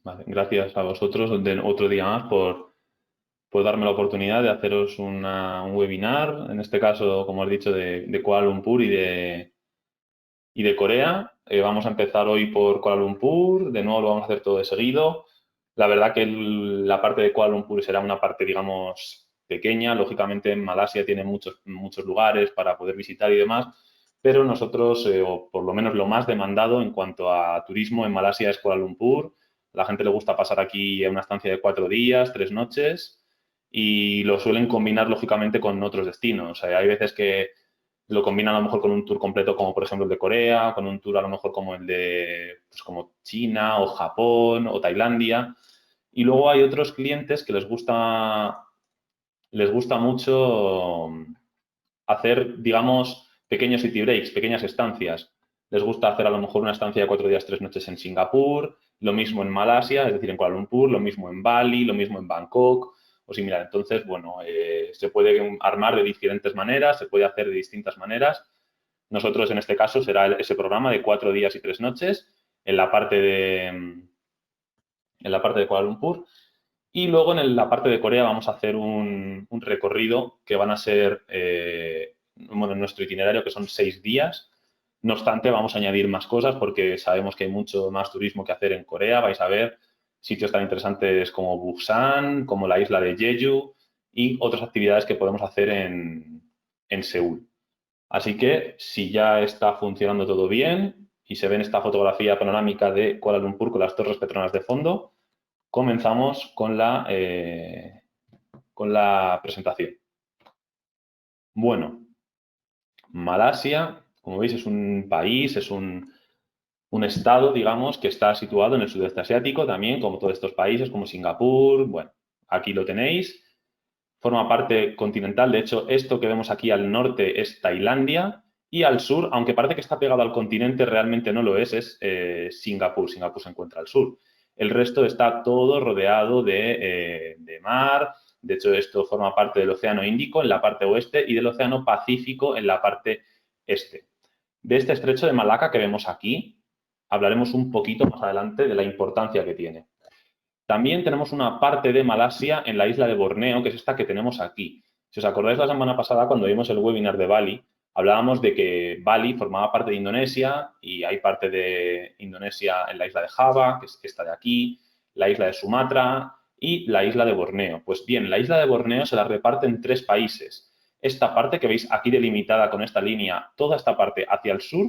Vale, gracias a vosotros de otro día más por darme la oportunidad de haceros un webinar, en este caso, como has dicho, de Kuala Lumpur y de Corea. Vamos a empezar hoy por Kuala Lumpur, de nuevo lo vamos a hacer todo de seguido. La verdad que la parte de Kuala Lumpur será una parte, digamos, pequeña. Lógicamente, en Malasia tiene muchos lugares para poder visitar y demás, pero nosotros, o por lo menos lo más demandado en cuanto a turismo en Malasia es Kuala Lumpur. A la gente le gusta pasar aquí una estancia de 4 días, 3 noches, y lo suelen combinar, lógicamente, con otros destinos. Hay veces que lo combinan a lo mejor con un tour completo como por ejemplo el de Corea, con un tour a lo mejor como el de pues, como China o Japón o Tailandia. Y luego hay otros clientes que les gusta mucho hacer, digamos, pequeños city breaks, pequeñas estancias. Les gusta hacer a lo mejor una estancia de 4 días, 3 noches en Singapur, lo mismo en Malasia, es decir, en Kuala Lumpur, lo mismo en Bali, lo mismo en Bangkok o similar. Entonces, bueno, se puede armar de diferentes maneras, se puede hacer de distintas maneras. Nosotros, en este caso, será ese programa de 4 días y 3 noches en la parte de Kuala Lumpur. Y luego en la parte de Corea vamos a hacer un recorrido que van a ser, bueno, en nuestro itinerario, que son 6 días. No obstante, vamos a añadir más cosas porque sabemos que hay mucho más turismo que hacer en Corea. Vais a ver sitios tan interesantes como Busan, como la isla de Jeju y otras actividades que podemos hacer en Seúl. Así que si ya está funcionando todo bien y se ve en esta fotografía panorámica de Kuala Lumpur con las Torres Petronas de fondo, comenzamos con la presentación. Bueno, Malasia, como veis, es un país, es un estado, digamos, que está situado en el sudeste asiático también, como todos estos países, como Singapur. Bueno, aquí lo tenéis. Forma parte continental. De hecho, esto que vemos aquí al norte es Tailandia y al sur, aunque parece que está pegado al continente, realmente no lo es Singapur. Singapur se encuentra al sur. El resto está todo rodeado de mar. De hecho, esto forma parte del Océano Índico en la parte oeste y del Océano Pacífico en la parte este. De este estrecho de Malaca que vemos aquí, hablaremos un poquito más adelante de la importancia que tiene. También tenemos una parte de Malasia en la isla de Borneo, que es esta que tenemos aquí. Si os acordáis la semana pasada, cuando vimos el webinar de Bali, hablábamos de que Bali formaba parte de Indonesia y hay parte de Indonesia en la isla de Java, que es esta de aquí, la isla de Sumatra y la isla de Borneo. Pues bien, la isla de Borneo se la reparte en 3 países. Esta parte que veis aquí delimitada con esta línea, toda esta parte hacia el sur,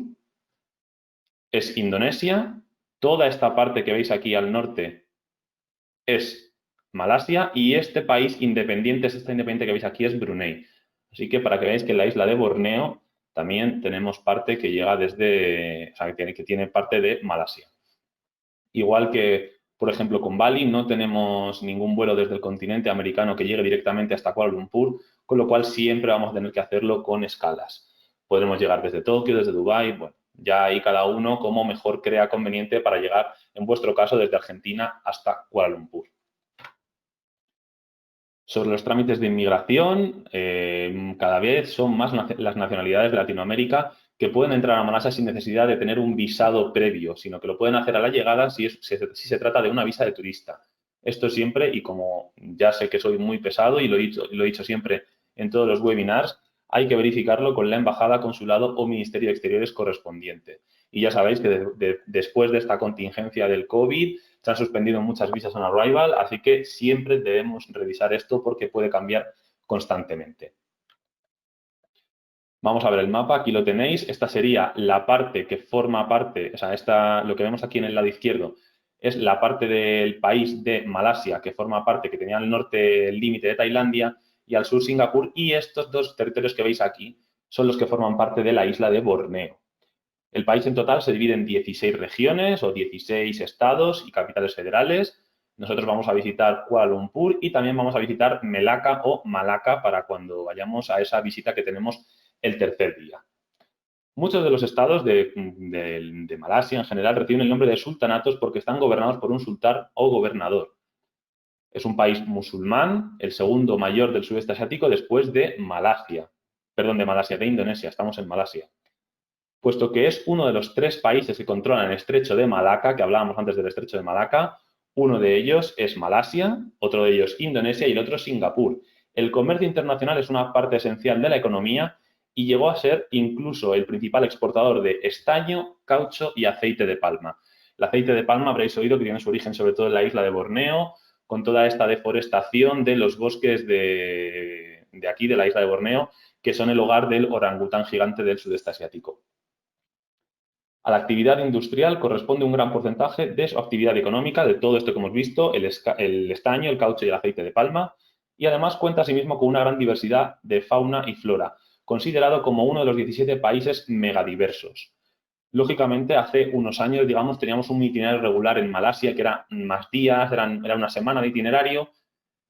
es Indonesia. Toda esta parte que veis aquí al norte es Malasia y este país independiente, este independiente que veis aquí, es Brunei. Así que para que veáis que en la isla de Borneo también tenemos parte que llega desde, o sea, que tiene parte de Malasia. Igual que, por ejemplo, con Bali no tenemos ningún vuelo desde el continente americano que llegue directamente hasta Kuala Lumpur, con lo cual siempre vamos a tener que hacerlo con escalas. Podremos llegar desde Tokio, desde Dubái, bueno, ya ahí cada uno como mejor crea conveniente para llegar, en vuestro caso, desde Argentina hasta Kuala Lumpur. Sobre los trámites de inmigración, cada vez son más las nacionalidades de Latinoamérica que pueden entrar a Malasia sin necesidad de tener un visado previo, sino que lo pueden hacer a la llegada si se trata de una visa de turista. Esto siempre, y como ya sé que soy muy pesado y lo he dicho siempre en todos los webinars, hay que verificarlo con la embajada, consulado o ministerio de Exteriores correspondiente. Y ya sabéis que después de esta contingencia del COVID, se han suspendido muchas visas on arrival, así que siempre debemos revisar esto porque puede cambiar constantemente. Vamos a ver el mapa, aquí lo tenéis. Esta sería la parte que forma parte, o sea, lo que vemos aquí en el lado izquierdo es la parte del país de Malasia, que forma parte, que tenía al norte el límite de Tailandia y al sur Singapur, y estos dos territorios que veis aquí son los que forman parte de la isla de Borneo. El país en total se divide en 16 regiones o 16 estados y capitales federales. Nosotros vamos a visitar Kuala Lumpur y también vamos a visitar Melaka o Malaca para cuando vayamos a esa visita que tenemos el tercer día. Muchos de los estados de Malasia en general reciben el nombre de sultanatos porque están gobernados por un sultán o gobernador. Es un país musulmán, el segundo mayor del sudeste asiático después de Malasia. Perdón, de Malasia, de Indonesia, estamos en Malasia. Puesto que es uno de los 3 países que controlan el estrecho de Malaca, que hablábamos antes del estrecho de Malaca, Uno de ellos es Malasia, otro de ellos Indonesia y el otro Singapur. El comercio internacional es una parte esencial de la economía y llegó a ser incluso el principal exportador de estaño, caucho y aceite de palma. El aceite de palma habréis oído que tiene su origen sobre todo en la isla de Borneo, con toda esta deforestación de los bosques de aquí, de la isla de Borneo, que son el hogar del orangután gigante del sudeste asiático. A la actividad industrial corresponde un gran porcentaje de su actividad económica, de todo esto que hemos visto, el estaño, el caucho y el aceite de palma, y además cuenta asimismo con una gran diversidad de fauna y flora, considerado como uno de los 17 países megadiversos. Lógicamente, hace unos años, digamos, teníamos un itinerario regular en Malasia, que era más días, era una semana de itinerario,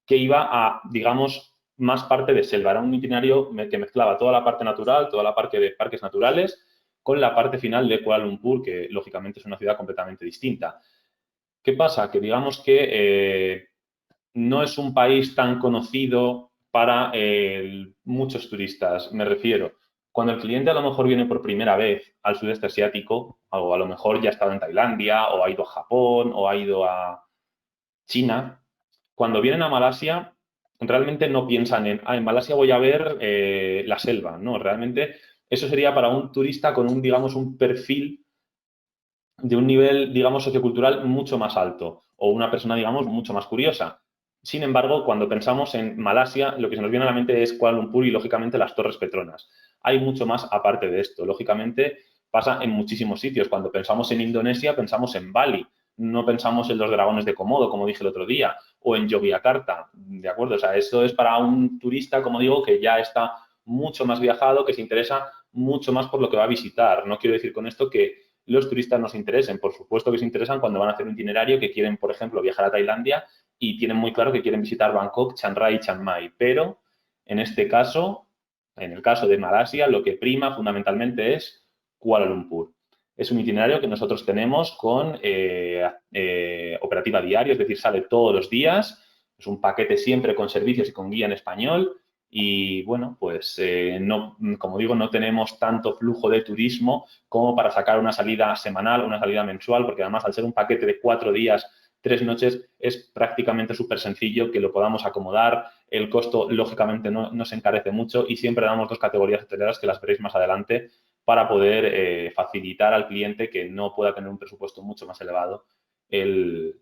que iba a, digamos, más parte de selva. Era un itinerario que mezclaba toda la parte natural, toda la parte de parques naturales, con la parte final de Kuala Lumpur, que lógicamente es una ciudad completamente distinta. ¿Qué pasa? Que digamos que no es un país tan conocido para muchos turistas. Me refiero, cuando el cliente a lo mejor viene por primera vez al sudeste asiático, o a lo mejor ya ha estado en Tailandia, o ha ido a Japón, o ha ido a China, cuando vienen a Malasia, realmente no piensan en Malasia voy a ver la selva, ¿no? Realmente eso sería para un turista con un, digamos, un perfil de un nivel, digamos, sociocultural mucho más alto o una persona, digamos, mucho más curiosa. Sin embargo, cuando pensamos en Malasia, lo que se nos viene a la mente es Kuala Lumpur y, lógicamente, las Torres Petronas. Hay mucho más aparte de esto. Lógicamente, pasa en muchísimos sitios. Cuando pensamos en Indonesia, pensamos en Bali. No pensamos en los dragones de Komodo, como dije el otro día, o en Yogyakarta, ¿de acuerdo? O sea, eso es para un turista, como digo, que ya está mucho más viajado, que se interesa mucho más por lo que va a visitar. No quiero decir con esto que los turistas nos interesen. Por supuesto que se interesan cuando van a hacer un itinerario que quieren, por ejemplo, viajar a Tailandia y tienen muy claro que quieren visitar Bangkok, Chiang Rai y Chiang Mai. Pero en este caso, en el caso de Malasia, lo que prima fundamentalmente es Kuala Lumpur. Es un itinerario que nosotros tenemos con operativa diaria, es decir, sale todos los días. Es un paquete siempre con servicios y con guía en español. Y bueno, pues no, como digo, no tenemos tanto flujo de turismo como para sacar una salida semanal o una salida mensual, porque además al ser un paquete de 4 días, 3 noches, es prácticamente súper sencillo que lo podamos acomodar. El costo, lógicamente, no se encarece mucho y siempre damos 2 categorías hoteleras que las veréis más adelante para poder facilitar al cliente que no pueda tener un presupuesto mucho más elevado el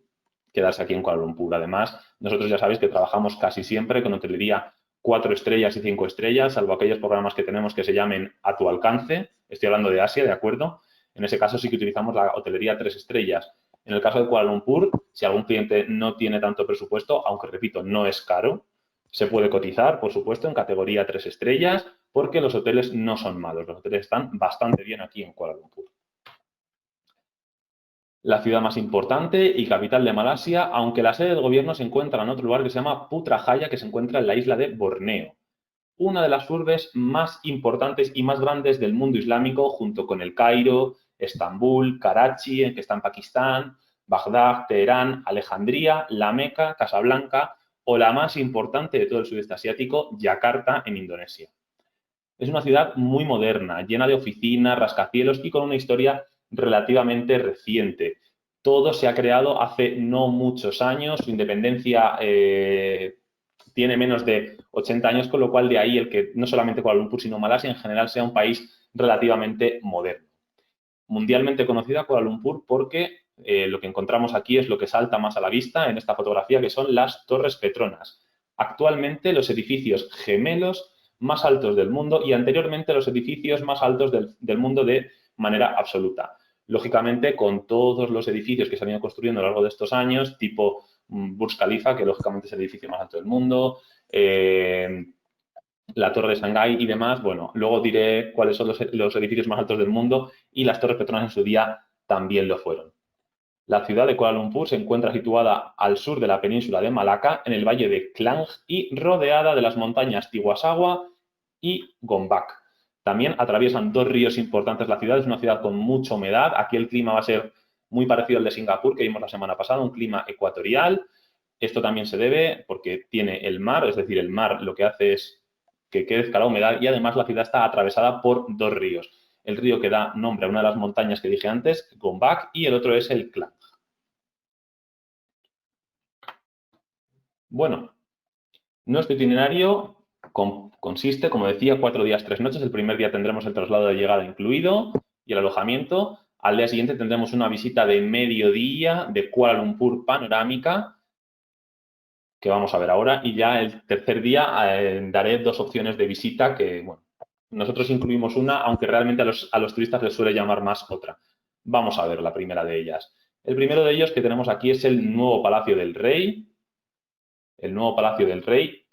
quedarse aquí en Kuala Lumpur. Además, nosotros ya sabéis que trabajamos casi siempre con hotelería 4 estrellas y 5 estrellas, salvo aquellos programas que tenemos que se llamen a tu alcance. Estoy hablando de Asia, ¿de acuerdo? En ese caso sí que utilizamos la hotelería 3 estrellas. En el caso de Kuala Lumpur, si algún cliente no tiene tanto presupuesto, aunque repito, no es caro, se puede cotizar, por supuesto, en categoría 3 estrellas, porque los hoteles no son malos. Los hoteles están bastante bien aquí en Kuala Lumpur. La ciudad más importante y capital de Malasia, aunque la sede del gobierno se encuentra en otro lugar que se llama Putrajaya, que se encuentra en la isla de Borneo. Una de las urbes más importantes y más grandes del mundo islámico, junto con El Cairo, Estambul, Karachi, que está en Pakistán, Bagdad, Teherán, Alejandría, La Meca, Casablanca o la más importante de todo el sudeste asiático, Yakarta, en Indonesia. Es una ciudad muy moderna, llena de oficinas, rascacielos y con una historia relativamente reciente. Todo se ha creado hace no muchos años, su independencia tiene menos de 80 años, con lo cual de ahí el que no solamente Kuala Lumpur, sino Malasia en general sea un país relativamente moderno. Mundialmente conocida Kuala Lumpur porque lo que encontramos aquí es lo que salta más a la vista en esta fotografía, que son las Torres Petronas. Actualmente los edificios gemelos más altos del mundo y anteriormente los edificios más altos del mundo de manera absoluta. Lógicamente, con todos los edificios que se han ido construyendo a lo largo de estos años, tipo Burj Khalifa, que lógicamente es el edificio más alto del mundo, la Torre de Shanghái y demás. Bueno, luego diré cuáles son los edificios más altos del mundo y las Torres Petronas en su día también lo fueron. La ciudad de Kuala Lumpur se encuentra situada al sur de la península de Malaca, en el valle de Klang y rodeada de las montañas Tiwasawa y Gombak. También atraviesan 2 ríos importantes la ciudad, es una ciudad con mucha humedad. Aquí el clima va a ser muy parecido al de Singapur, que vimos la semana pasada, un clima ecuatorial. Esto también se debe porque tiene el mar, es decir, el mar lo que hace es que crezca la humedad y además la ciudad está atravesada por 2 ríos. El río que da nombre a una de las montañas que dije antes, Gombak, y el otro es el Klang. Bueno, nuestro itinerario consiste, como decía, 4 días, 3 noches. El primer día tendremos el traslado de llegada incluido y el alojamiento. Al día siguiente tendremos una visita de mediodía de Kuala Lumpur panorámica, que vamos a ver ahora. Y ya el tercer día daré 2 opciones de visita que, bueno, nosotros incluimos una, aunque realmente a los turistas les suele llamar más otra. Vamos a ver la primera de ellas. El primero de ellos que tenemos aquí es el nuevo Palacio del Rey. El nuevo Palacio del Rey,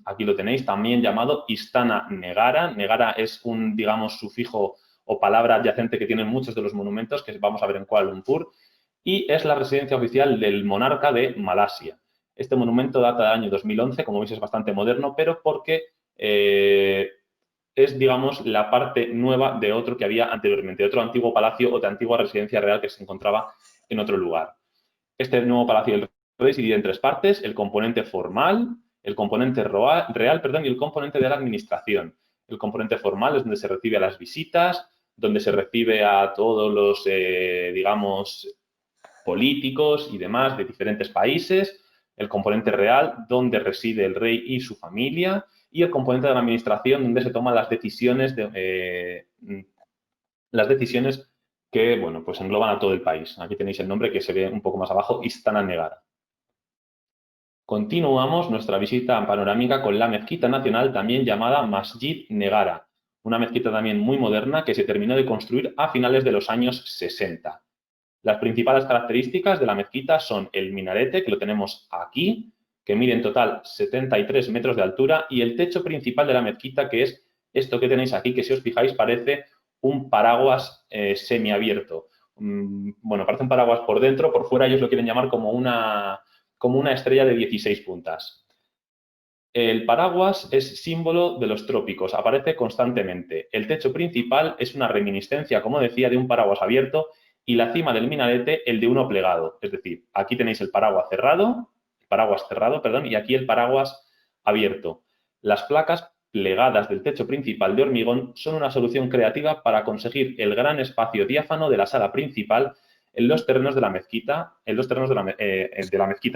aquí lo tenéis, también llamado Istana Negara. Negara es un, digamos, sufijo o palabra adyacente que tienen muchos de los monumentos que vamos a ver en Kuala Lumpur, y es la residencia oficial del monarca de Malasia. Este monumento data del año 2011, como veis es bastante moderno, pero porque es, digamos, la parte nueva de otro que había anteriormente, de otro antiguo palacio o de antigua residencia real que se encontraba en otro lugar. Este nuevo Palacio del Rey se divide en 3 partes: el componente formal, el componente real, perdón, y el componente de la administración. El componente formal es donde se recibe a las visitas, donde se recibe a todos los, digamos, políticos y demás de diferentes países. El componente real, donde reside el rey y su familia. Y el componente de la administración, donde se toman las decisiones que, bueno, pues engloban a todo el país. Aquí tenéis el nombre que se ve un poco más abajo, Istana Negara. Continuamos nuestra visita panorámica con la mezquita nacional, también llamada Masjid Negara, una mezquita también muy moderna que se terminó de construir a finales de los años 60. Las principales características de la mezquita son el minarete, que lo tenemos aquí, que mide en total 73 metros de altura, y el techo principal de la mezquita, que es esto que tenéis aquí, que si os fijáis parece un paraguas semiabierto. Bueno, parece un paraguas por dentro, por fuera ellos lo quieren llamar como una estrella de 16 puntas. El paraguas es símbolo de los trópicos, aparece constantemente. El techo principal es una reminiscencia, como decía, de un paraguas abierto, y la cima del minarete el de uno plegado. Es decir, aquí tenéis el paraguas cerrado, perdón, y aquí el paraguas abierto. Las placas plegadas del techo principal de hormigón son una solución creativa para conseguir el gran espacio diáfano de la sala principal en los terrenos de la mezquita,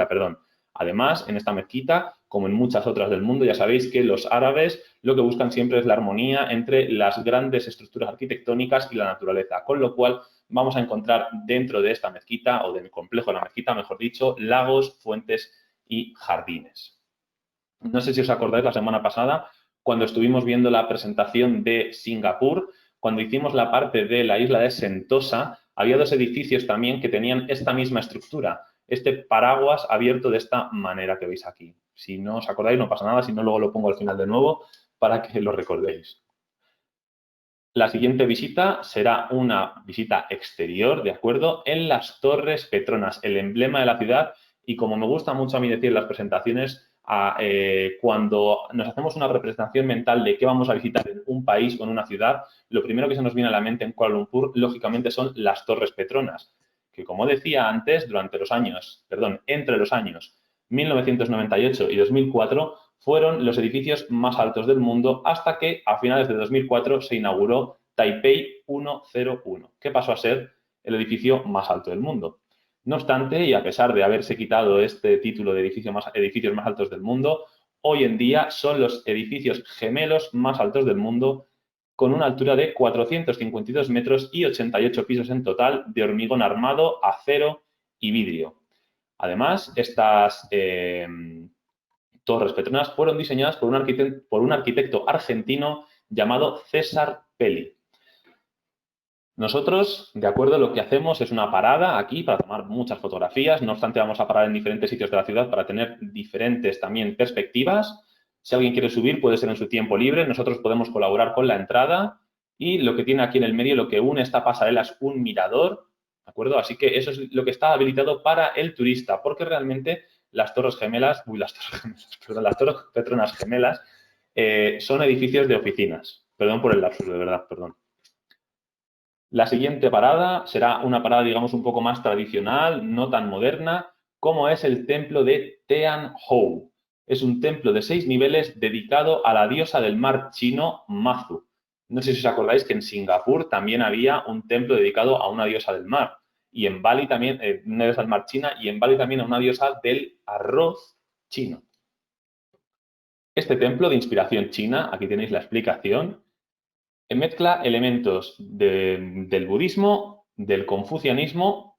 perdón. Además, en esta mezquita, como en muchas otras del mundo, ya sabéis que los árabes lo que buscan siempre es la armonía entre las grandes estructuras arquitectónicas y la naturaleza, con lo cual vamos a encontrar dentro de esta mezquita, o del complejo de la mezquita, mejor dicho, lagos, fuentes y jardines. No sé si os acordáis la semana pasada, cuando estuvimos viendo la presentación de Singapur, cuando hicimos la parte de la isla de Sentosa, había 2 edificios también que tenían esta misma estructura, este paraguas abierto de esta manera que veis aquí. Si no os acordáis, no pasa nada, si no, luego lo pongo al final de nuevo para que lo recordéis. La siguiente visita será una visita exterior, ¿de acuerdo?, en las Torres Petronas, el emblema de la ciudad, y como me gusta mucho a mí decir en las presentaciones, cuando nos hacemos una representación mental de qué vamos a visitar en un país o en una ciudad, lo primero que se nos viene a la mente en Kuala Lumpur, lógicamente, son las Torres Petronas, que, como decía antes, entre los años 1998 y 2004, fueron los edificios más altos del mundo hasta que a finales de 2004 se inauguró Taipei 101, que pasó a ser el edificio más alto del mundo. No obstante, y a pesar de haberse quitado este título de edificios más altos del mundo, hoy en día son los edificios gemelos más altos del mundo, con una altura de 452 metros y 88 pisos en total, de hormigón armado, acero y vidrio. Además, estas Torres Petronas fueron diseñadas por un arquitecto argentino llamado César Pelli. Nosotros, de acuerdo, lo que hacemos es una parada aquí para tomar muchas fotografías. No obstante, vamos a parar en diferentes sitios de la ciudad para tener diferentes también perspectivas. Si alguien quiere subir, puede ser en su tiempo libre. Nosotros podemos colaborar con la entrada. Y lo que tiene aquí en el medio, lo que une esta pasarela, es un mirador, ¿de acuerdo? Así que eso es lo que está habilitado para el turista, porque realmente las Torres Petronas gemelas son edificios de oficinas. Perdón por el lapsus, de verdad, perdón. La siguiente parada será una parada, digamos, un poco más tradicional, no tan moderna, como es el templo de Tian Hou. Es un templo de 6 niveles dedicado a la diosa del mar chino, Mazu. No sé si os acordáis que en Singapur también había un templo dedicado a una diosa del mar. Y en Bali también, una diosa del mar china, y en Bali también a una diosa del arroz chino. Este templo de inspiración china, aquí tenéis la explicación, mezcla elementos del budismo, del confucianismo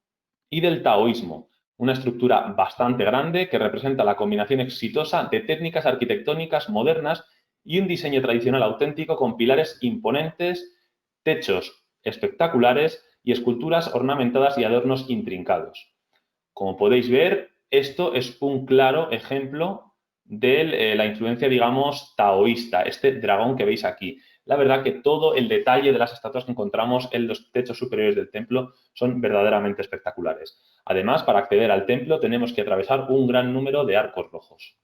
y del taoísmo. Una estructura bastante grande que representa la combinación exitosa de técnicas arquitectónicas modernas y un diseño tradicional auténtico con pilares imponentes, techos espectaculares y esculturas ornamentadas y adornos intrincados. Como podéis ver, esto es un claro ejemplo de la influencia, digamos, taoísta, este dragón que veis aquí. La verdad que todo el detalle de las estatuas que encontramos en los techos superiores del templo son verdaderamente espectaculares. Además, para acceder al templo tenemos que atravesar un gran número de arcos rojos.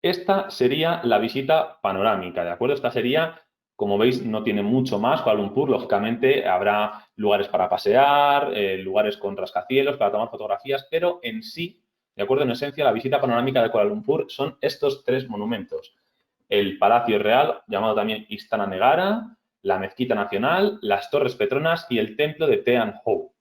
Esta sería la visita panorámica, ¿de acuerdo? Esta sería, como veis, no tiene mucho más. Kuala Lumpur, lógicamente, habrá lugares para pasear, lugares con rascacielos, para tomar fotografías, pero en sí, ¿de acuerdo? En esencia, la visita panorámica de Kuala Lumpur son estos tres monumentos. El Palacio Real, llamado también Istana Negara, la Mezquita Nacional, las Torres Petronas y el Templo de Tean Ho.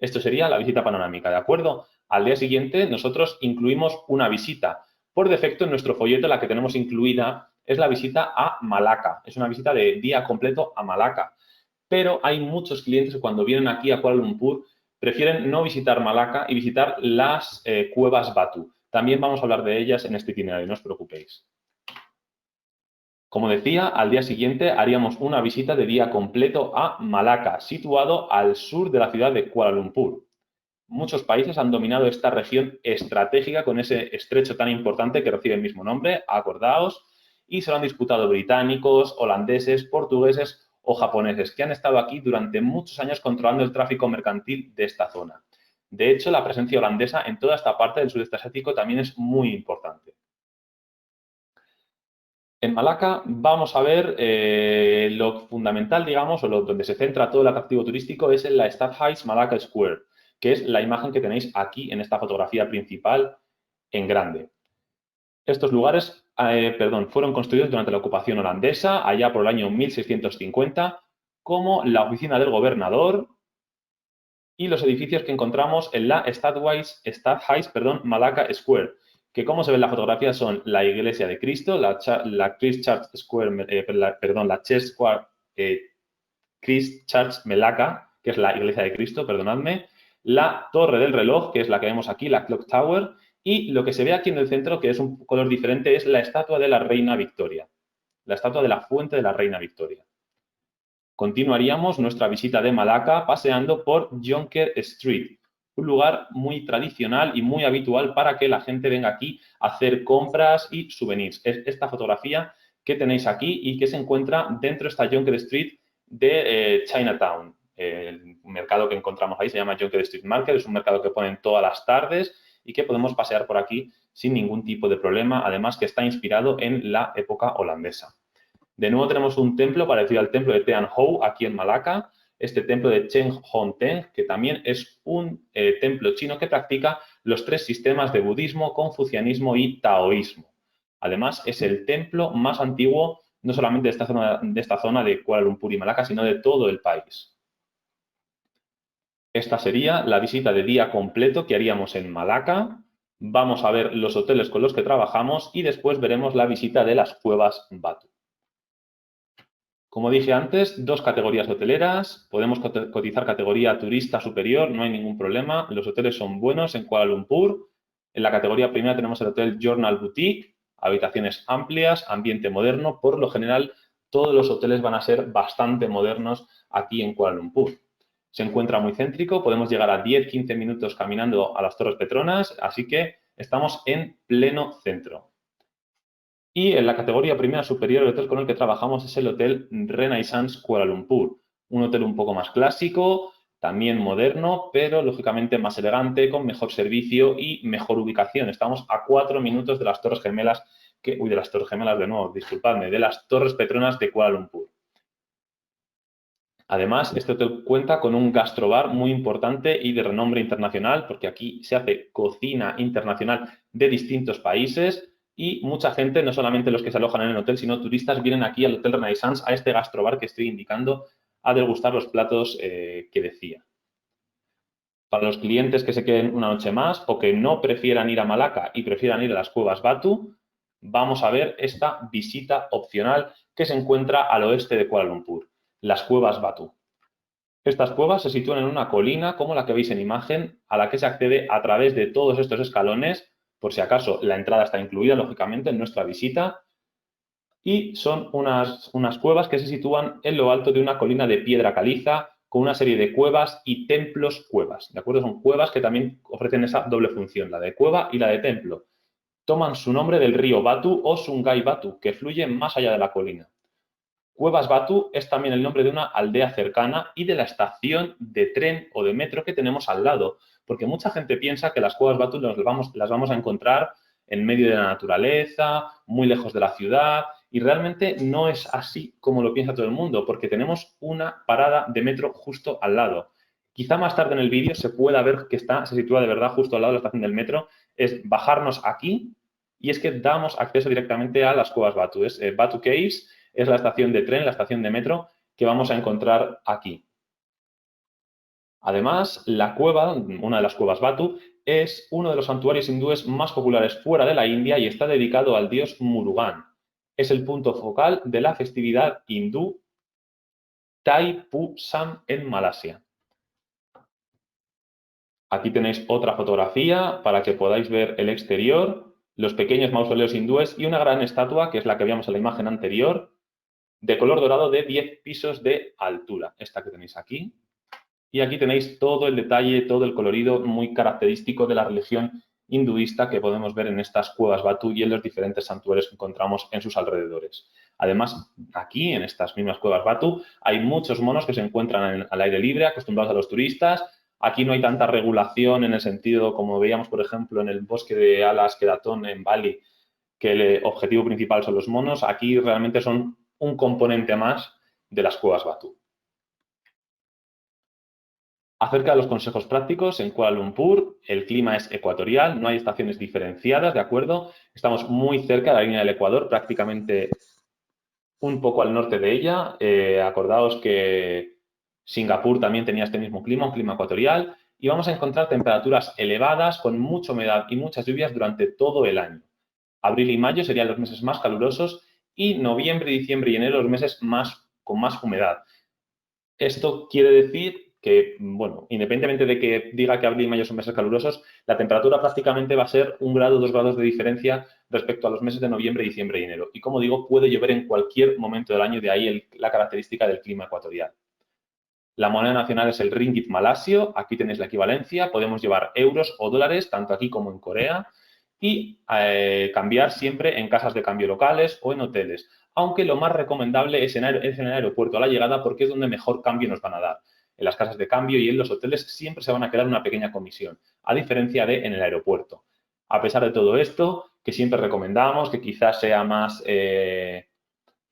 Esto sería la visita panorámica, ¿de acuerdo? Al día siguiente nosotros incluimos una visita. Por defecto en nuestro folleto la que tenemos incluida es la visita a Malaca. Es una visita de día completo a Malaca. Pero hay muchos clientes que cuando vienen aquí a Kuala Lumpur prefieren no visitar Malaca y visitar las cuevas Batu. También vamos a hablar de ellas en este itinerario, no os preocupéis. Como decía, al día siguiente haríamos una visita de día completo a Malaca, situado al sur de la ciudad de Kuala Lumpur. Muchos países han dominado esta región estratégica con ese estrecho tan importante que recibe el mismo nombre, acordaos, y se lo han disputado británicos, holandeses, portugueses o japoneses, que han estado aquí durante muchos años controlando el tráfico mercantil de esta zona. De hecho, la presencia holandesa en toda esta parte del sudeste asiático también es muy importante. En Malaca vamos a ver lo fundamental, digamos, o donde se centra todo el atractivo turístico es en la Stadhuis Malacca Square, que es la imagen que tenéis aquí en esta fotografía principal en grande. Estos lugares, fueron construidos durante la ocupación holandesa, allá por el año 1650, como la oficina del gobernador y los edificios que encontramos en la Stadhuis Malacca Square, que como se ve en la fotografía son la Iglesia de Cristo, la Christchurch Square, la Christchurch Melaka, que es la Iglesia de Cristo, perdonadme, la Torre del Reloj, que es la que vemos aquí, la Clock Tower, y lo que se ve aquí en el centro, que es un color diferente, es la estatua de la Reina Victoria, la estatua de la Fuente de la Reina Victoria. Continuaríamos nuestra visita de Malaca paseando por Jonker Street, un lugar muy tradicional y muy habitual para que la gente venga aquí a hacer compras y souvenirs. Es esta fotografía que tenéis aquí y que se encuentra dentro de esta Jonker Street de Chinatown. El mercado que encontramos ahí se llama Jonker Street Market, es un mercado que ponen todas las tardes y que podemos pasear por aquí sin ningún tipo de problema, además que está inspirado en la época holandesa. De nuevo tenemos un templo parecido al templo de Tean Ho, aquí en Malaca, este templo de Chen Hon Teng, que también es un templo chino que practica los tres sistemas de budismo, confucianismo y taoísmo. Además, es el templo más antiguo, no solamente de esta zona de Kuala Lumpur y Malaca, sino de todo el país. Esta sería la visita de día completo que haríamos en Malaca. Vamos a ver los hoteles con los que trabajamos y después veremos la visita de las cuevas Batu. Como dije antes, dos categorías hoteleras. Podemos cotizar categoría turista superior, no hay ningún problema. Los hoteles son buenos en Kuala Lumpur. En la categoría primera tenemos el Hotel Journal Boutique, habitaciones amplias, ambiente moderno. Por lo general, todos los hoteles van a ser bastante modernos aquí en Kuala Lumpur. Se encuentra muy céntrico, podemos llegar a 10-15 minutos caminando a las Torres Petronas, así que estamos en pleno centro. Y en la categoría primera superior, el hotel con el que trabajamos es el Hotel Renaissance Kuala Lumpur. Un hotel un poco más clásico, también moderno, pero lógicamente más elegante, con mejor servicio y mejor ubicación. Estamos a 4 minutos de las Torres Gemelas, de las Torres Gemelas de nuevo, disculpadme, de las Torres Petronas de Kuala Lumpur. Además, este hotel cuenta con un gastrobar muy importante y de renombre internacional, porque aquí se hace cocina internacional de distintos países y mucha gente, no solamente los que se alojan en el hotel, sino turistas, vienen aquí al Hotel Renaissance, a este gastrobar que estoy indicando, a degustar los platos que decía. Para los clientes que se queden una noche más o que no prefieran ir a Malaca y prefieran ir a las cuevas Batu, vamos a ver esta visita opcional que se encuentra al oeste de Kuala Lumpur, las cuevas Batu. Estas cuevas se sitúan en una colina, como la que veis en imagen, a la que se accede a través de todos estos escalones, por si acaso la entrada está incluida, lógicamente, en nuestra visita, y son unas cuevas que se sitúan en lo alto de una colina de piedra caliza, con una serie de cuevas y templos cuevas, ¿de acuerdo? Son cuevas que también ofrecen esa doble función, la de cueva y la de templo. Toman su nombre del río Batu o Sungai Batu, que fluye más allá de la colina. Cuevas Batu es también el nombre de una aldea cercana y de la estación de tren o de metro que tenemos al lado, porque mucha gente piensa que las Cuevas Batu las vamos a encontrar en medio de la naturaleza, muy lejos de la ciudad, y realmente no es así como lo piensa todo el mundo, porque tenemos una parada de metro justo al lado. Quizá más tarde en el vídeo se pueda ver que se sitúa de verdad justo al lado de la estación del metro, es bajarnos aquí y es que damos acceso directamente a las Cuevas Batu, es Batu Caves, es la estación de tren, la estación de metro que vamos a encontrar aquí. Además, la cueva, una de las cuevas Batu, es uno de los santuarios hindúes más populares fuera de la India y está dedicado al dios Murugan. Es el punto focal de la festividad hindú Thaipusam en Malasia. Aquí tenéis otra fotografía para que podáis ver el exterior, los pequeños mausoleos hindúes y una gran estatua, que es la que veíamos en la imagen anterior, de color dorado de 10 pisos de altura, esta que tenéis aquí. Y aquí tenéis todo el detalle, todo el colorido muy característico de la religión hinduista que podemos ver en estas cuevas Batu y en los diferentes santuarios que encontramos en sus alrededores. Además, aquí, en estas mismas cuevas Batu, hay muchos monos que se encuentran al aire libre, acostumbrados a los turistas. Aquí no hay tanta regulación en el sentido, como veíamos, por ejemplo, en el bosque de Alas Kedaton en Bali, que el objetivo principal son los monos. Aquí realmente son un componente más de las cuevas Batu. Acerca de los consejos prácticos, en Kuala Lumpur el clima es ecuatorial, no hay estaciones diferenciadas, ¿de acuerdo? Estamos muy cerca de la línea del Ecuador, prácticamente un poco al norte de ella. Acordaos que Singapur también tenía este mismo clima, un clima ecuatorial, y vamos a encontrar temperaturas elevadas con mucha humedad y muchas lluvias durante todo el año. Abril y mayo serían los meses más calurosos y noviembre, diciembre y enero los meses con más humedad. Esto quiere decir que, bueno, independientemente de que diga que abril y mayo son meses calurosos, la temperatura prácticamente va a ser 1 grado, 2 grados de diferencia respecto a los meses de noviembre, diciembre y enero. Y como digo, puede llover en cualquier momento del año, de ahí la característica del clima ecuatorial. La moneda nacional es el ringgit malasio, aquí tenéis la equivalencia, podemos llevar euros o dólares, tanto aquí como en Corea, y cambiar siempre en casas de cambio locales o en hoteles, aunque lo más recomendable es en el aeropuerto a la llegada porque es donde mejor cambio nos van a dar. En las casas de cambio y en los hoteles siempre se van a quedar una pequeña comisión, a diferencia de en el aeropuerto. A pesar de todo esto, que siempre recomendamos, que quizás sea más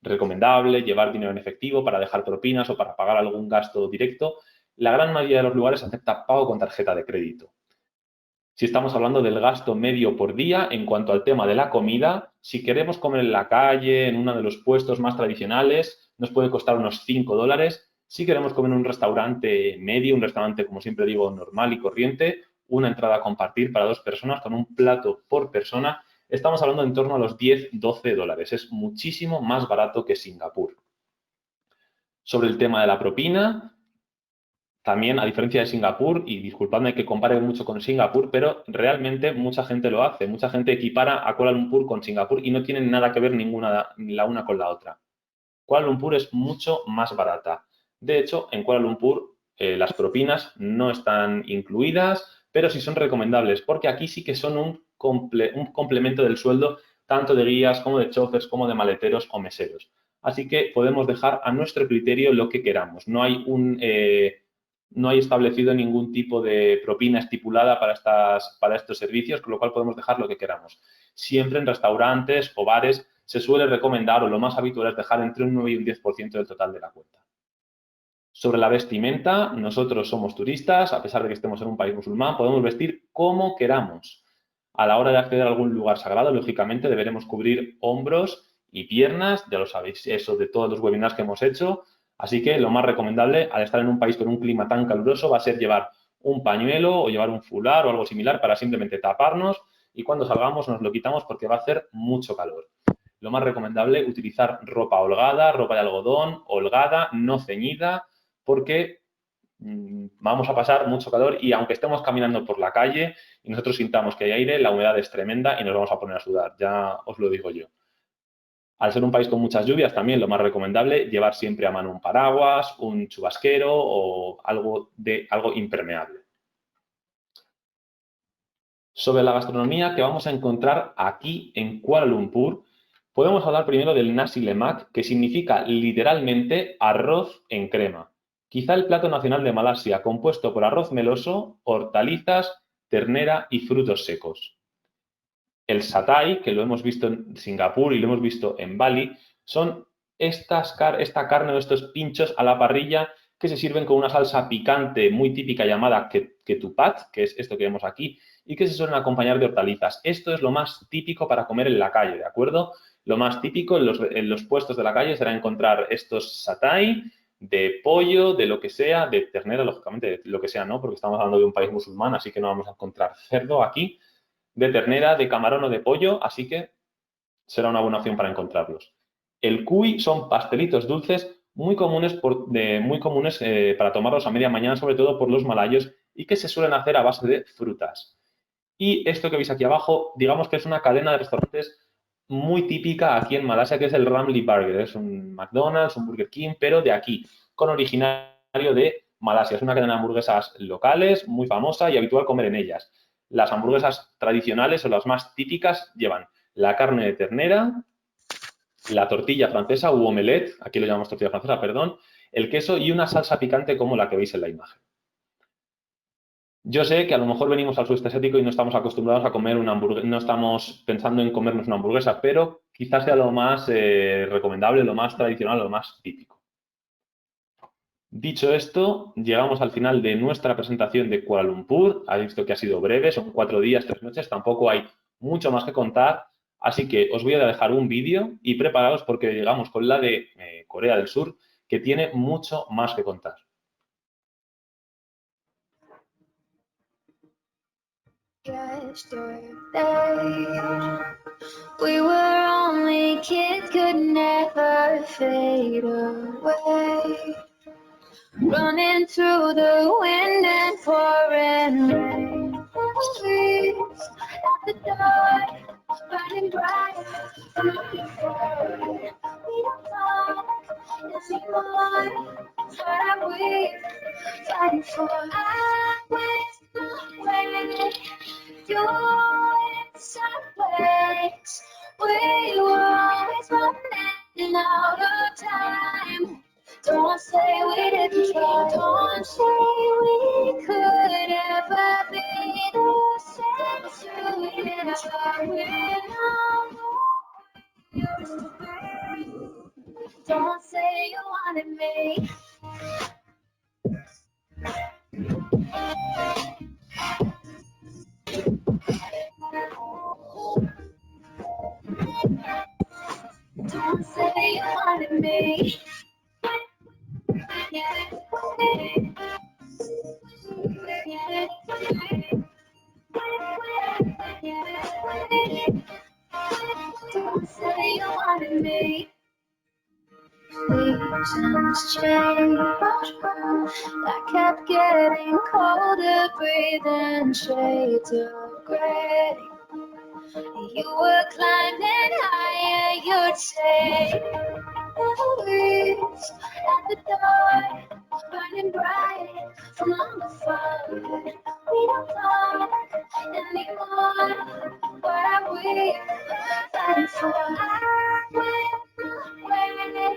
recomendable llevar dinero en efectivo para dejar propinas o para pagar algún gasto directo, la gran mayoría de los lugares acepta pago con tarjeta de crédito. Si estamos hablando del gasto medio por día, en cuanto al tema de la comida, si queremos comer en la calle, en uno de los puestos más tradicionales, nos puede costar unos 5 dólares. Si queremos comer en un restaurante medio, un restaurante, como siempre digo, normal y corriente, una entrada a compartir para 2 personas con un plato por persona, estamos hablando en torno a los 10-12 dólares. Es muchísimo más barato que Singapur. Sobre el tema de la propina, también, a diferencia de Singapur, y disculpadme que compare mucho con Singapur, pero realmente mucha gente lo hace. Mucha gente equipara a Kuala Lumpur con Singapur y no tienen nada que ver la una con la otra. Kuala Lumpur es mucho más barata. De hecho, en Kuala Lumpur las propinas no están incluidas, pero sí son recomendables, porque aquí sí que son un complemento del sueldo, tanto de guías como de chóferes, como de maleteros o meseros. Así que podemos dejar a nuestro criterio lo que queramos. No hay establecido ningún tipo de propina estipulada para estos servicios, con lo cual podemos dejar lo que queramos. Siempre en restaurantes o bares se suele recomendar, o lo más habitual es dejar entre un 9 y un 10% del total de la cuenta. Sobre la vestimenta, nosotros somos turistas, a pesar de que estemos en un país musulmán, podemos vestir como queramos. A la hora de acceder a algún lugar sagrado, lógicamente deberemos cubrir hombros y piernas, ya lo sabéis, eso de todos los webinars que hemos hecho. Así que lo más recomendable, al estar en un país con un clima tan caluroso, va a ser llevar un pañuelo o llevar un fular o algo similar para simplemente taparnos y cuando salgamos nos lo quitamos porque va a hacer mucho calor. Lo más recomendable, utilizar ropa holgada, ropa de algodón, holgada, no ceñida, porque vamos a pasar mucho calor y aunque estemos caminando por la calle y nosotros sintamos que hay aire, la humedad es tremenda y nos vamos a poner a sudar, ya os lo digo yo. Al ser un país con muchas lluvias, también lo más recomendable, llevar siempre a mano un paraguas, un chubasquero o algo impermeable. Sobre la gastronomía que vamos a encontrar aquí en Kuala Lumpur, podemos hablar primero del nasi lemak, que significa literalmente arroz en crema. Quizá el plato nacional de Malasia, compuesto por arroz meloso, hortalizas, ternera y frutos secos. El satay, que lo hemos visto en Singapur y lo hemos visto en Bali, son esta carne o estos pinchos a la parrilla que se sirven con una salsa picante muy típica llamada ketupat, que es esto que vemos aquí, y que se suelen acompañar de hortalizas. Esto es lo más típico para comer en la calle, ¿de acuerdo? Lo más típico en los puestos de la calle será encontrar estos satay de pollo, de lo que sea, de ternera, lógicamente, de lo que sea, ¿no? Porque estamos hablando de un país musulmán, así que no vamos a encontrar cerdo aquí, de ternera, de camarón o de pollo, así que será una buena opción para encontrarlos. El cuy son pastelitos dulces muy comunes, para tomarlos a media mañana, sobre todo por los malayos, y que se suelen hacer a base de frutas. Y esto que veis aquí abajo, digamos que es una cadena de restaurantes muy típica aquí en Malasia, que es el Ramly Burger. Es un McDonald's, un Burger King, pero de aquí, con originario de Malasia. Es una cadena de hamburguesas locales, muy famosa y habitual comer en ellas. Las hamburguesas tradicionales o las más típicas llevan la carne de ternera, la tortilla francesa u omelette, aquí lo llamamos tortilla francesa, perdón, el queso y una salsa picante como la que veis en la imagen. Yo sé que a lo mejor venimos al sudeste asiático y no estamos acostumbrados a comer una hamburguesa, no estamos pensando en comernos una hamburguesa, pero quizás sea lo más recomendable, lo más tradicional, lo más típico. Dicho esto, llegamos al final de nuestra presentación de Kuala Lumpur. Habéis visto que ha sido breve, son 4 días, 3 noches, tampoco hay mucho más que contar, así que os voy a dejar un vídeo y preparaos porque llegamos con la de Corea del Sur, que tiene mucho más que contar. We were only kids, could never fade away. Running through the wind and pouring rain. Streets at the dark, burning bright. We don't talk anymore. What are we fighting for? I went away. You're sideways. We were always running out of time. Don't say we didn't try. Don't say we could ever be the same. So we didn't try. We're not who we used to be. Don't say you wanted me. Don't say you wanted me. Don't say you wanted me. Seasons change. I kept getting colder, breathing shades of gray. You were climbing higher, you'd say. Memories at the door, burning bright from long afar. We don't talk anymore. What are we fighting for? I went away.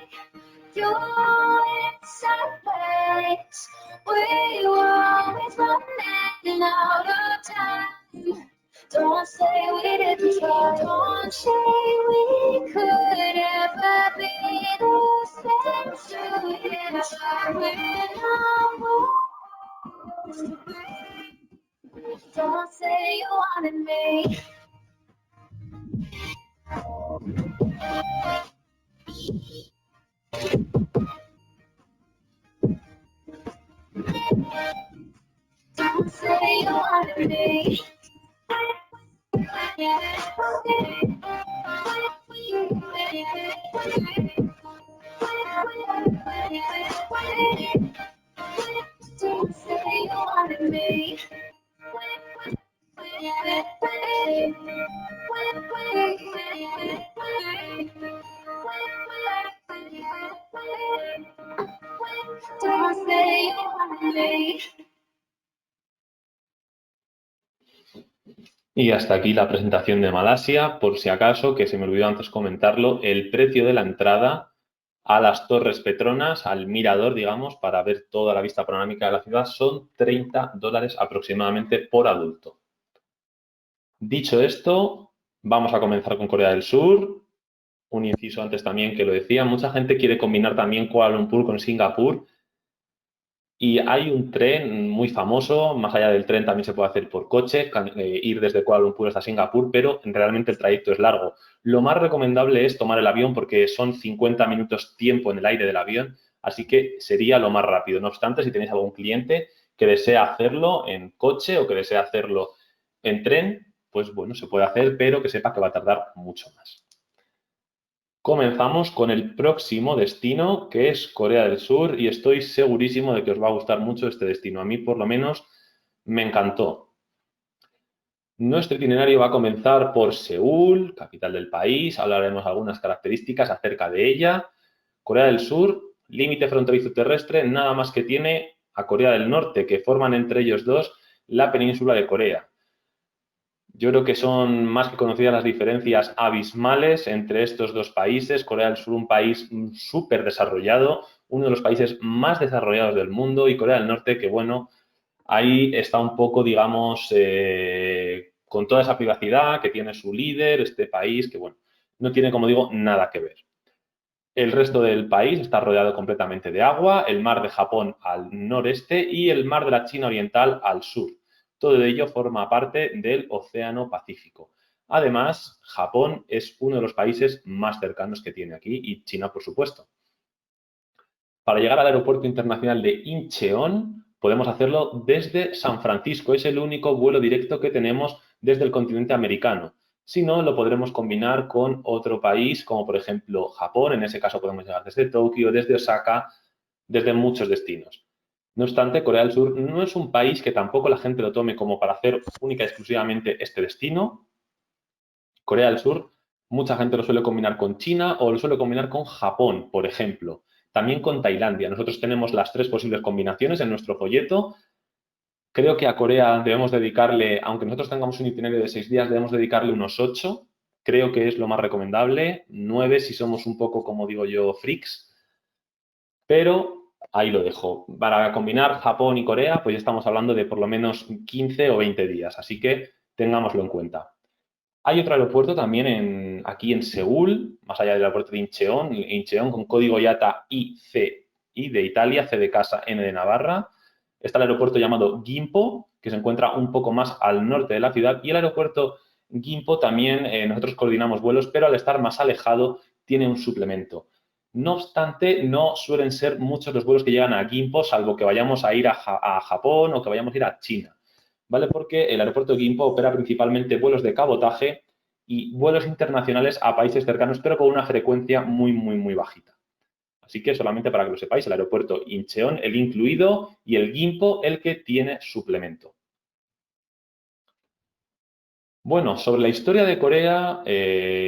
You went sideways. We were always running out of time. Don't say we didn't try. Don't say we could ever be the same. So we didn't try. We're not who we used to be. Don't say you wanted me. Don't say you wanted me. Y hasta aquí la presentación de Malasia. Por si acaso, que se me olvidó antes comentarlo, el precio de la entrada a las Torres Petronas, al mirador, digamos, para ver toda la vista panorámica de la ciudad, son $30 aproximadamente por adulto. Dicho esto, vamos a comenzar con Corea del Sur. Un inciso antes también que lo decía, mucha gente quiere combinar también Kuala Lumpur con Singapur. Y hay un tren muy famoso, más allá del tren también se puede hacer por coche, ir desde Kuala Lumpur hasta Singapur, pero realmente el trayecto es largo. Lo más recomendable es tomar el avión porque son 50 minutos tiempo en el aire del avión, así que sería lo más rápido. No obstante, si tenéis algún cliente que desea hacerlo en coche o que desea hacerlo en tren, pues bueno, se puede hacer, pero que sepa que va a tardar mucho más. Comenzamos con el próximo destino, que es Corea del Sur, y estoy segurísimo de que os va a gustar mucho este destino. A mí, por lo menos, me encantó. Nuestro itinerario va a comenzar por Seúl, capital del país. Hablaremos algunas características acerca de ella. Corea del Sur, límite fronterizo terrestre, nada más que tiene a Corea del Norte, que forman entre ellos dos la península de Corea. Yo creo que son más que conocidas las diferencias abismales entre estos dos países. Corea del Sur, un país súper desarrollado, uno de los países más desarrollados del mundo, y Corea del Norte, que bueno, ahí está un poco, digamos, con toda esa privacidad que tiene su líder, este país, que bueno, no tiene, como digo, nada que ver. El resto del país está rodeado completamente de agua, el mar de Japón al noreste y el mar de la China Oriental al sur. Todo ello forma parte del Océano Pacífico. Además, Japón es uno de los países más cercanos que tiene aquí y China, por supuesto. Para llegar al aeropuerto internacional de Incheon, podemos hacerlo desde San Francisco. Es el único vuelo directo que tenemos desde el continente americano. Si no, lo podremos combinar con otro país, como por ejemplo Japón. En ese caso podemos llegar desde Tokio, desde Osaka, desde muchos destinos. No obstante, Corea del Sur no es un país que tampoco la gente lo tome como para hacer única y exclusivamente este destino. Corea del Sur, mucha gente lo suele combinar con China o lo suele combinar con Japón, por ejemplo. También con Tailandia. Nosotros tenemos las 3 posibles combinaciones en nuestro folleto. Creo que a Corea debemos dedicarle, aunque nosotros tengamos un itinerario de 6 días, debemos dedicarle unos 8. Creo que es lo más recomendable. 9 si somos un poco, como digo yo, freaks. Pero ahí lo dejo. Para combinar Japón y Corea, pues ya estamos hablando de por lo menos 15 o 20 días. Así que tengámoslo en cuenta. Hay otro aeropuerto también aquí en Seúl, más allá del aeropuerto de Incheon con código IATA IC, I de Italia, C de casa, N de Navarra. Está el aeropuerto llamado Gimpo, que se encuentra un poco más al norte de la ciudad. Y el aeropuerto Gimpo también, nosotros coordinamos vuelos, pero al estar más alejado tiene un suplemento. No obstante, no suelen ser muchos los vuelos que llegan a Gimpo, salvo que vayamos a ir a Japón o que vayamos a ir a China. ¿Vale? Porque el aeropuerto de Gimpo opera principalmente vuelos de cabotaje y vuelos internacionales a países cercanos, pero con una frecuencia muy, muy, muy bajita. Así que solamente para que lo sepáis, el aeropuerto Incheon, el incluido, y el Gimpo, el que tiene suplemento. Bueno, sobre la historia de Corea,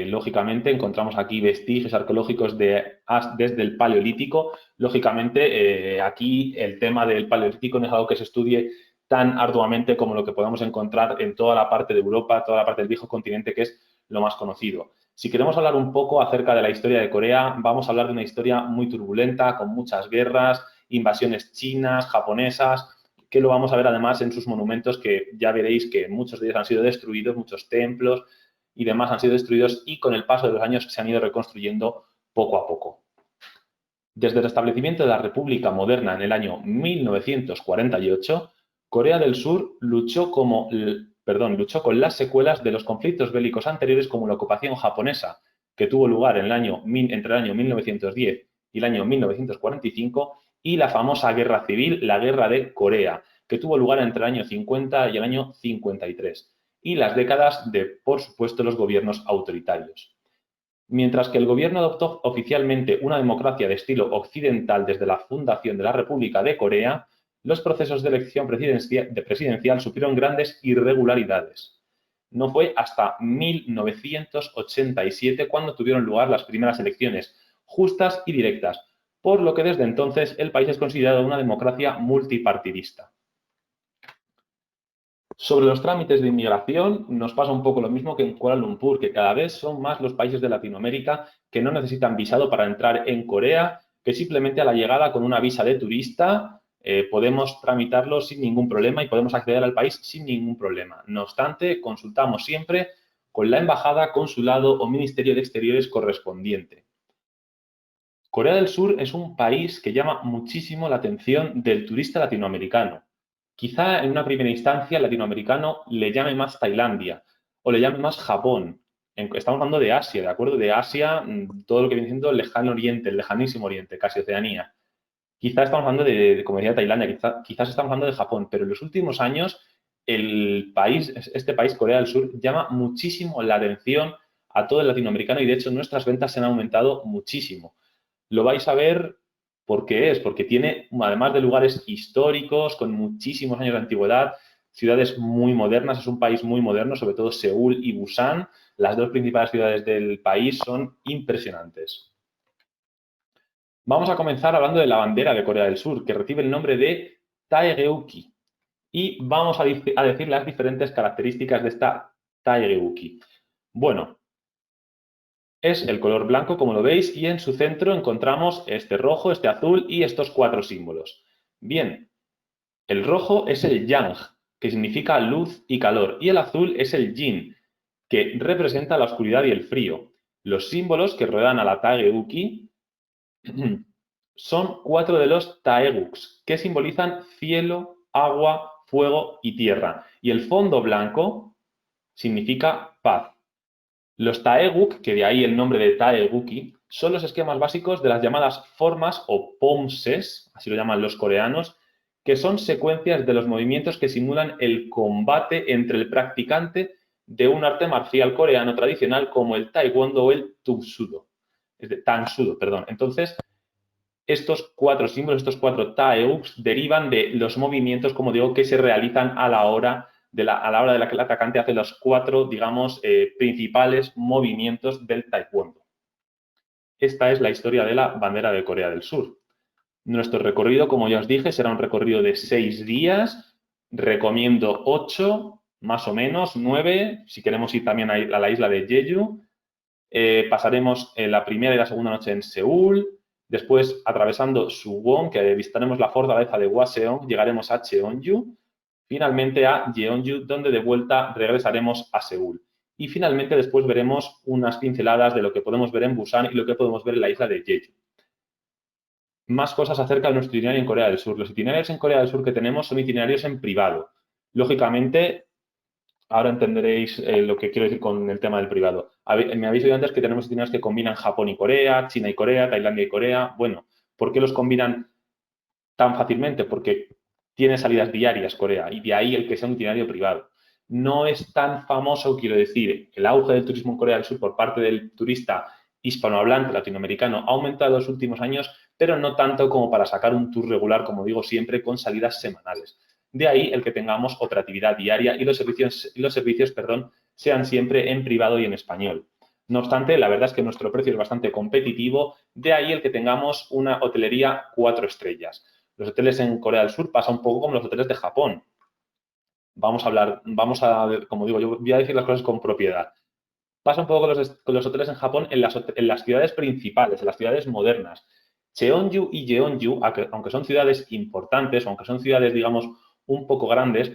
lógicamente encontramos aquí vestigios arqueológicos desde el Paleolítico. Lógicamente, aquí el tema del Paleolítico no es algo que se estudie tan arduamente como lo que podemos encontrar en toda la parte de Europa, toda la parte del viejo continente, que es lo más conocido. Si queremos hablar un poco acerca de la historia de Corea, vamos a hablar de una historia muy turbulenta, con muchas guerras, invasiones chinas, japonesas, que lo vamos a ver además en sus monumentos, que ya veréis que muchos de ellos han sido destruidos, muchos templos y demás han sido destruidos y con el paso de los años se han ido reconstruyendo poco a poco. Desde el establecimiento de la República Moderna en el año 1948, Corea del Sur luchó con las secuelas de los conflictos bélicos anteriores, como la ocupación japonesa, que tuvo lugar entre el año 1910 y el año 1945, y la famosa guerra civil, la Guerra de Corea, que tuvo lugar entre el año 50 y el año 53. y las décadas de, por supuesto, los gobiernos autoritarios. Mientras que el gobierno adoptó oficialmente una democracia de estilo occidental desde la fundación de la República de Corea, los procesos de elección presidencial sufrieron grandes irregularidades. No fue hasta 1987 cuando tuvieron lugar las primeras elecciones justas y directas, por lo que desde entonces el país es considerado una democracia multipartidista. Sobre los trámites de inmigración, nos pasa un poco lo mismo que en Kuala Lumpur, que cada vez son más los países de Latinoamérica que no necesitan visado para entrar en Corea, que simplemente a la llegada con una visa de turista podemos tramitarlo sin ningún problema y podemos acceder al país sin ningún problema. No obstante, consultamos siempre con la embajada, consulado o ministerio de Exteriores correspondiente. Corea del Sur es un país que llama muchísimo la atención del turista latinoamericano. Quizá en una primera instancia el latinoamericano le llame más Tailandia o le llame más Japón. Estamos hablando de Asia, ¿de acuerdo? De Asia, todo lo que viene siendo el lejano oriente, el lejanísimo oriente, casi Oceanía. Quizás estamos hablando como decía, Tailandia, quizás estamos hablando de Japón, pero en los últimos años este país, Corea del Sur, llama muchísimo la atención a todo el latinoamericano y de hecho nuestras ventas se han aumentado muchísimo. Lo vais a ver porque tiene, además de lugares históricos con muchísimos años de antigüedad, ciudades muy modernas, es un país muy moderno, sobre todo Seúl y Busan, las dos principales ciudades del país son impresionantes. Vamos a comenzar hablando de la bandera de Corea del Sur, que recibe el nombre de Taegeuki. Y vamos a decir las diferentes características de esta Taegeuki. Bueno, es el color blanco, como lo veis, y en su centro encontramos este rojo, este azul y estos 4 símbolos. Bien, el rojo es el yang, que significa luz y calor, y el azul es el yin, que representa la oscuridad y el frío. Los símbolos que rodean a la Taegeuki son 4 de los Taeguks, que simbolizan cielo, agua, fuego y tierra. Y el fondo blanco significa paz. Los Taeguk, que de ahí el nombre de Taeguki, son los esquemas básicos de las llamadas formas o pomses, así lo llaman los coreanos, que son secuencias de los movimientos que simulan el combate entre el practicante de un arte marcial coreano tradicional como el taekwondo o el tangsudo, perdón. Entonces, estos 4 símbolos, estos 4 taeuks, derivan de los movimientos, como digo, que se realizan a la hora de la que el atacante hace los 4, digamos, principales movimientos del taekwondo. Esta es la historia de la bandera de Corea del Sur. Nuestro recorrido, como ya os dije, será un recorrido de 6 días. Recomiendo 8, más o menos, 9, si queremos ir también a la isla de Jeju. Pasaremos la primera y la segunda noche en Seúl. Después, atravesando Suwon, que visitaremos la fortaleza de Hwaseong, llegaremos a Cheonju. Finalmente a Jeonju, donde de vuelta regresaremos a Seúl. Y finalmente después veremos unas pinceladas de lo que podemos ver en Busan y lo que podemos ver en la isla de Jeju. Más cosas acerca de nuestro itinerario en Corea del Sur. Los itinerarios en Corea del Sur que tenemos son itinerarios en privado. Lógicamente, ahora entenderéis lo que quiero decir con el tema del privado. Me habéis oído antes que tenemos itinerarios que combinan Japón y Corea, China y Corea, Tailandia y Corea. Bueno, ¿por qué los combinan tan fácilmente? Porque tiene salidas diarias Corea y de ahí el que sea un itinerario privado. No es tan famoso, quiero decir, el auge del turismo en Corea del Sur por parte del turista hispanohablante latinoamericano ha aumentado en los últimos años, pero no tanto como para sacar un tour regular, como digo siempre, con salidas semanales. De ahí el que tengamos operatividad diaria y los servicios, sean siempre en privado y en español. No obstante, la verdad es que nuestro precio es bastante competitivo, de ahí el que tengamos una hotelería 4 estrellas. Los hoteles en Corea del Sur pasa un poco como los hoteles de Japón. Vamos a ver, como digo, yo voy a decir las cosas con propiedad. Pasa un poco con los hoteles en Japón en las ciudades principales, en las ciudades modernas. Cheonju y Jeonju, aunque son ciudades importantes, aunque son ciudades, digamos, un poco grandes,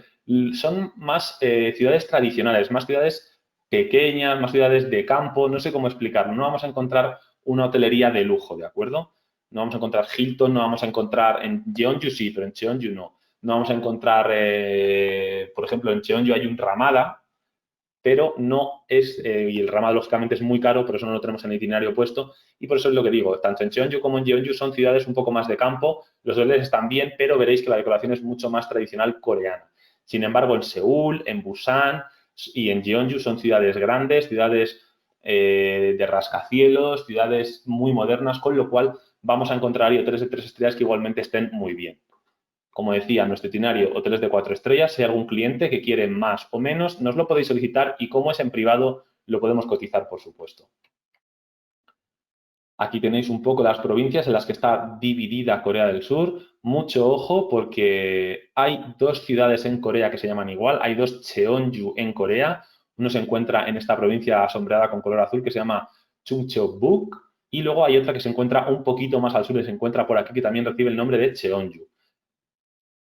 son más ciudades tradicionales, más ciudades pequeñas, más ciudades de campo, no sé cómo explicarlo. No vamos a encontrar una hotelería de lujo, ¿de acuerdo? No vamos a encontrar Hilton, no vamos a encontrar en Jeonju sí, pero en Cheonju no. No vamos a encontrar, por ejemplo, en Cheonju hay un Ramada, pero no es, y el Ramada lógicamente es muy caro, por eso no lo tenemos en el itinerario puesto, y por eso es lo que digo, tanto en Cheonju como en Jeonju son ciudades un poco más de campo, los hoteles están bien, pero veréis que la decoración es mucho más tradicional coreana. Sin embargo, en Seúl, en Busan, Y en Jeonju son ciudades grandes, ciudades de rascacielos, ciudades muy modernas, con lo cual vamos a encontrar ahí hoteles de 3 estrellas que igualmente estén muy bien. Como decía, nuestro itinerario, hoteles de 4 estrellas. Si hay algún cliente que quiere más o menos, nos lo podéis solicitar y como es en privado, lo podemos cotizar, por supuesto. Aquí tenéis un poco las provincias en las que está dividida Corea del Sur. Mucho ojo porque hay 2 ciudades en Corea que se llaman igual. Hay 2 Cheonju en Corea. Uno se encuentra en esta provincia sombreada con color azul que se llama Chungcheongbuk. Y luego hay otra que se encuentra un poquito más al sur y se encuentra por aquí que también recibe el nombre de Cheonju.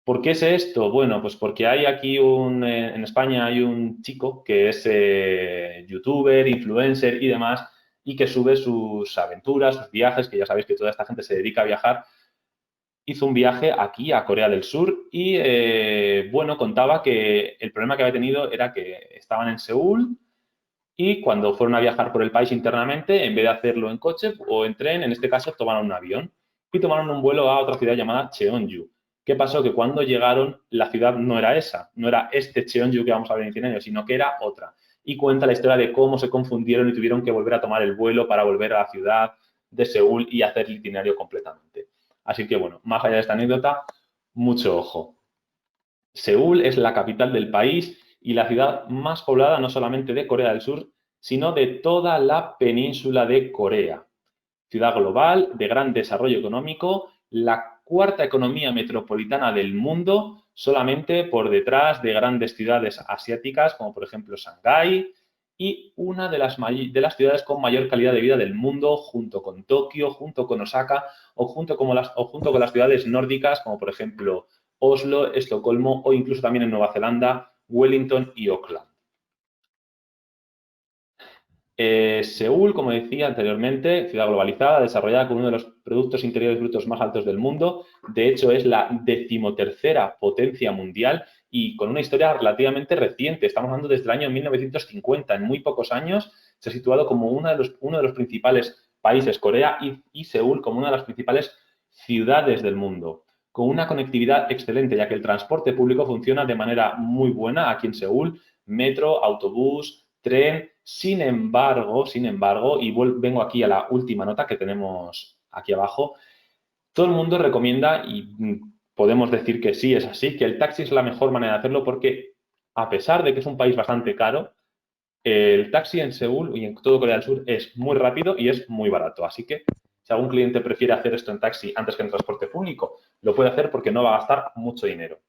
¿Por qué es esto? Bueno, pues porque hay aquí en España hay un chico que es youtuber, influencer y demás, y que sube sus aventuras, sus viajes, que ya sabéis que toda esta gente se dedica a viajar. Hizo un viaje aquí a Corea del Sur y, bueno, contaba que el problema que había tenido era que estaban en Seúl y cuando fueron a viajar por el país internamente, en vez de hacerlo en coche o en tren, en este caso tomaron un avión y tomaron un vuelo a otra ciudad llamada Cheonju. ¿Qué pasó? Que cuando llegaron, la ciudad no era esa, no era este Cheonju que vamos a ver en el itinerario, sino que era otra. Y cuenta la historia de cómo se confundieron y tuvieron que volver a tomar el vuelo para volver a la ciudad de Seúl y hacer el itinerario completamente. Así que, bueno, más allá de esta anécdota, mucho ojo. Seúl es la capital del país y la ciudad más poblada no solamente de Corea del Sur, sino de toda la península de Corea. Ciudad global, de gran desarrollo económico, la cuarta economía metropolitana del mundo, solamente por detrás de grandes ciudades asiáticas, como por ejemplo Shanghái, y una de las ciudades con mayor calidad de vida del mundo, junto con Tokio, junto con Osaka, o junto con las ciudades nórdicas, como por ejemplo Oslo, Estocolmo, o incluso también en Nueva Zelanda, Wellington y Auckland. Seúl, como decía anteriormente, ciudad globalizada, desarrollada con uno de los productos interiores brutos más altos del mundo. De hecho, es la 13ª potencia mundial y con una historia relativamente reciente. Estamos hablando desde el año 1950. En muy pocos años se ha situado como uno de los principales países, Corea, y Seúl como una de las principales ciudades del mundo, con una conectividad excelente, ya que el transporte público funciona de manera muy buena aquí en Seúl, metro, autobús, tren. Sin embargo, y vengo aquí a la última nota que tenemos aquí abajo, todo el mundo recomienda, y podemos decir que sí, es así, que el taxi es la mejor manera de hacerlo porque, a pesar de que es un país bastante caro, el taxi en Seúl y en todo Corea del Sur es muy rápido y es muy barato. Así que, si algún cliente prefiere hacer esto en taxi antes que en transporte público, lo puede hacer porque no va a gastar mucho dinero.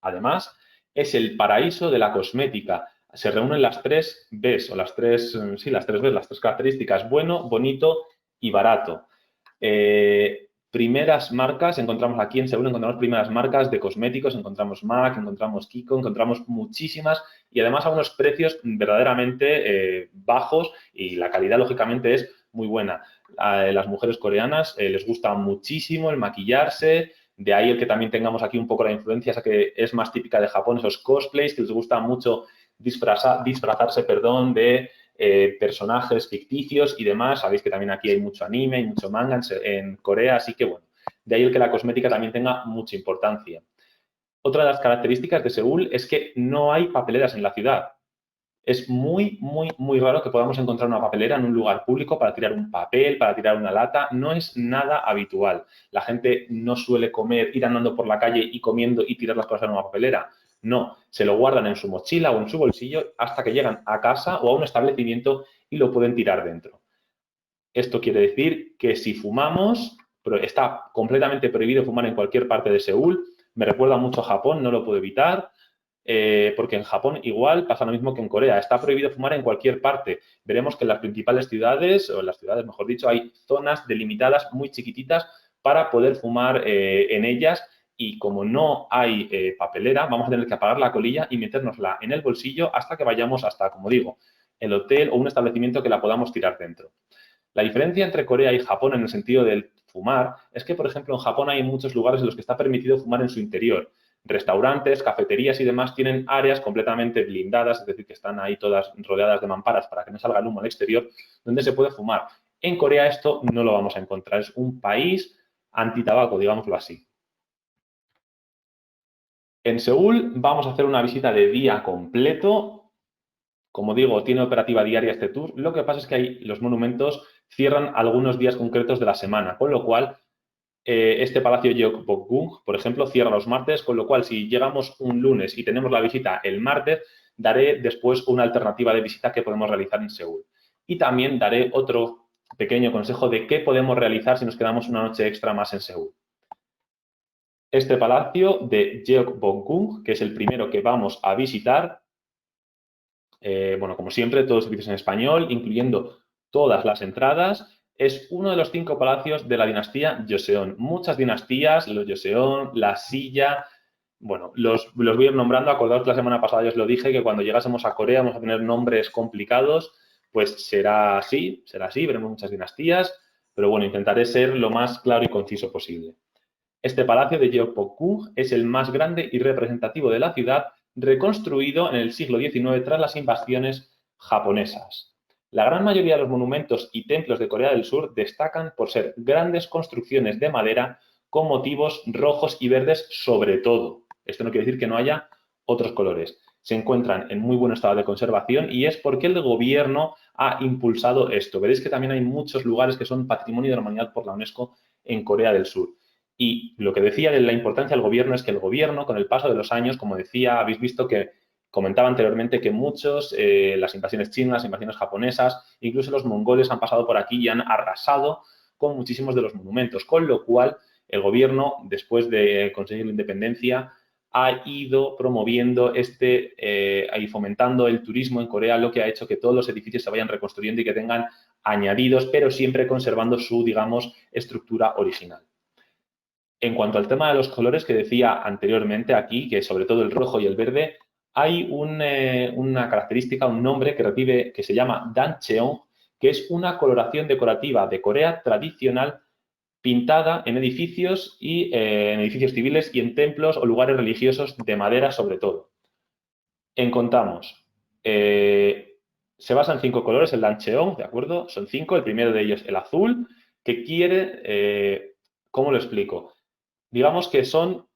Además, es el paraíso de la cosmética. Se reúnen las 3 Bs, o las 3 Bs, las 3 características: bueno, bonito y barato. Primeras marcas, encontramos aquí en Seúl, encontramos primeras marcas de cosméticos, encontramos MAC, encontramos Kiko, encontramos muchísimas y además a unos precios verdaderamente bajos y la calidad, lógicamente, es muy buena. A las mujeres coreanas les gusta muchísimo el maquillarse. De ahí el que también tengamos aquí un poco la influencia, esa que es más típica de Japón, esos cosplays, que les gusta mucho disfrazarse de personajes ficticios y demás. Sabéis que también aquí hay mucho anime y mucho manga en Corea, así que bueno, de ahí el que la cosmética también tenga mucha importancia. Otra de las características de Seúl es que no hay papeleras en la ciudad. Es muy, muy, muy raro que podamos encontrar una papelera en un lugar público para tirar un papel, para tirar una lata. No es nada habitual. La gente no suele ir andando por la calle y comiendo y tirar las cosas en una papelera. No, se lo guardan en su mochila o en su bolsillo hasta que llegan a casa o a un establecimiento y lo pueden tirar dentro. Esto quiere decir que si fumamos, pero está completamente prohibido fumar en cualquier parte de Seúl. Me recuerda mucho a Japón, no lo puedo evitar. Porque en Japón igual pasa lo mismo que en Corea. Está prohibido fumar en cualquier parte. Veremos que en las principales ciudades, o en las ciudades, mejor dicho, hay zonas delimitadas muy chiquititas para poder fumar en ellas y como no hay papelera, vamos a tener que apagar la colilla y metérnosla en el bolsillo hasta que vayamos hasta, como digo, el hotel o un establecimiento que la podamos tirar dentro. La diferencia entre Corea y Japón en el sentido del fumar es que, por ejemplo, en Japón hay muchos lugares en los que está permitido fumar en su interior. Restaurantes, cafeterías y demás tienen áreas completamente blindadas, es decir, que están ahí todas rodeadas de mamparas para que no salga el humo al exterior, donde se puede fumar. En Corea esto no lo vamos a encontrar. Es un país antitabaco, digámoslo así. En Seúl vamos a hacer una visita de día completo. Como digo, tiene operativa diaria este tour. Lo que pasa es que ahí los monumentos cierran algunos días concretos de la semana, con lo cual este Palacio Gyeongbokgung, por ejemplo, cierra los martes, con lo cual si llegamos un lunes y tenemos la visita el martes, daré después una alternativa de visita que podemos realizar en Seúl. Y también daré otro pequeño consejo de qué podemos realizar si nos quedamos una noche extra más en Seúl. Este palacio de Gyeongbokgung, que es el primero que vamos a visitar, bueno, como siempre, todos los servicios en español, incluyendo todas las entradas. Es uno de los 5 palacios de la dinastía Joseon. Muchas dinastías, los Joseon, la Silla, bueno, los voy a ir nombrando. Acordaos que la semana pasada yo os lo dije, que cuando llegásemos a Corea vamos a tener nombres complicados. Pues será así, veremos muchas dinastías, pero bueno, intentaré ser lo más claro y conciso posible. Este palacio de Gyeongbokgung es el más grande y representativo de la ciudad, reconstruido en el siglo XIX tras las invasiones japonesas. La gran mayoría de los monumentos y templos de Corea del Sur destacan por ser grandes construcciones de madera con motivos rojos y verdes sobre todo. Esto no quiere decir que no haya otros colores. Se encuentran en muy buen estado de conservación y es porque el gobierno ha impulsado esto. Veréis que también hay muchos lugares que son Patrimonio de la Humanidad por la UNESCO en Corea del Sur. Y lo que decía de la importancia del gobierno es que el gobierno, con el paso de los años, como decía, habéis visto que comentaba anteriormente que muchos, las invasiones chinas, las invasiones japonesas, incluso los mongoles han pasado por aquí y han arrasado con muchísimos de los monumentos, con lo cual el gobierno, después de conseguir la independencia, ha ido promoviendo y fomentando el turismo en Corea, lo que ha hecho que todos los edificios se vayan reconstruyendo y que tengan añadidos, pero siempre conservando su, digamos, estructura original. En cuanto al tema de los colores que decía anteriormente aquí, que sobre todo el rojo y el verde, hay una característica, un nombre que recibe, que se llama dancheon, que es una coloración decorativa de Corea tradicional pintada en edificios en edificios civiles y en templos o lugares religiosos de madera sobre todo. Encontramos, se basa en 5 colores el dancheon, ¿de acuerdo? Son 5, el primero de ellos el azul, que quiere, ¿cómo lo explico? Digamos que son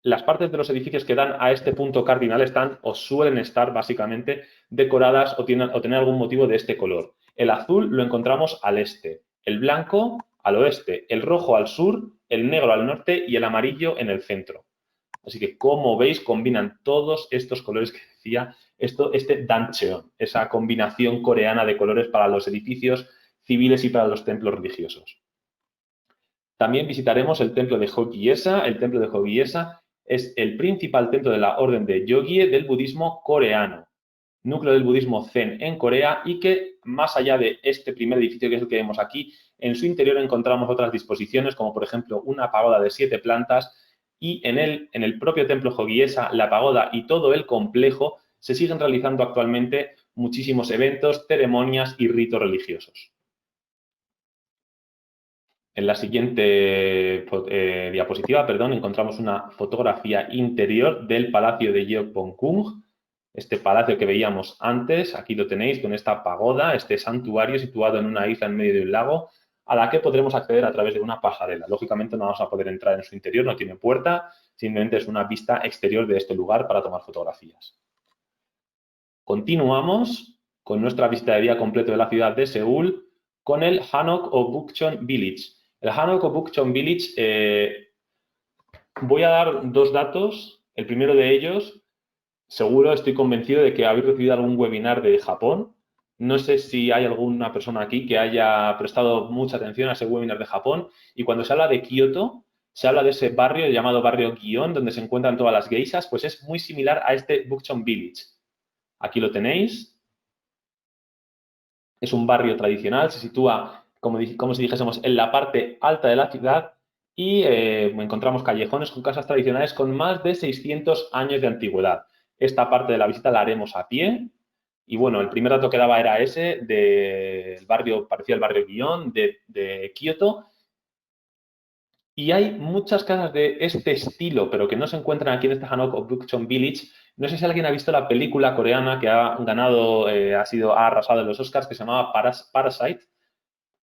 las partes de los edificios que dan a este punto cardinal están o suelen estar básicamente decoradas o tener algún motivo de este color. El azul lo encontramos al este, el blanco al oeste, el rojo al sur, el negro al norte y el amarillo en el centro. Así que, como veis, combinan todos estos colores que decía, este dancheon, esa combinación coreana de colores para los edificios civiles y para los templos religiosos. También visitaremos el templo de Hokyesa. El templo de Hokyesa es el principal templo de la orden de Yogye del budismo coreano, núcleo del budismo zen en Corea, y que más allá de este primer edificio, que es el que vemos aquí, en su interior encontramos otras disposiciones, como por ejemplo una pagoda de 7 plantas, y en el propio templo Hokyesa, la pagoda y todo el complejo se siguen realizando actualmente muchísimos eventos, ceremonias y ritos religiosos. En la siguiente diapositiva, encontramos una fotografía interior del Palacio de Gyeongbokgung, este palacio que veíamos antes. Aquí lo tenéis con esta pagoda, este santuario situado en una isla en medio de un lago, a la que podremos acceder a través de una pasarela. Lógicamente no vamos a poder entrar en su interior, no tiene puerta, simplemente es una vista exterior de este lugar para tomar fotografías. Continuamos con nuestra visita de día completo de la ciudad de Seúl con el Hanok o Bukchon Village. El Hanok o Bukchon Village, voy a dar 2 datos. El primero de ellos, seguro, estoy convencido de que habéis recibido algún webinar de Japón. No sé si hay alguna persona aquí que haya prestado mucha atención a ese webinar de Japón. Y cuando se habla de Kioto, se habla de ese barrio llamado barrio Gion, donde se encuentran todas las geishas, pues es muy similar a este Bukchon Village. Aquí lo tenéis. Es un barrio tradicional, se sitúa, como si dijésemos, en la parte alta de la ciudad y encontramos callejones con casas tradicionales con más de 600 años de antigüedad. Esta parte de la visita la haremos a pie y, bueno, el primer dato que daba era ese del barrio, parecía el barrio Gion de Kioto. Y hay muchas casas de este estilo, pero que no se encuentran aquí en este Hanok o Bukchon Village. No sé si alguien ha visto la película coreana que ha ganado, ha arrasado en los Oscars, que se llamaba Parasite.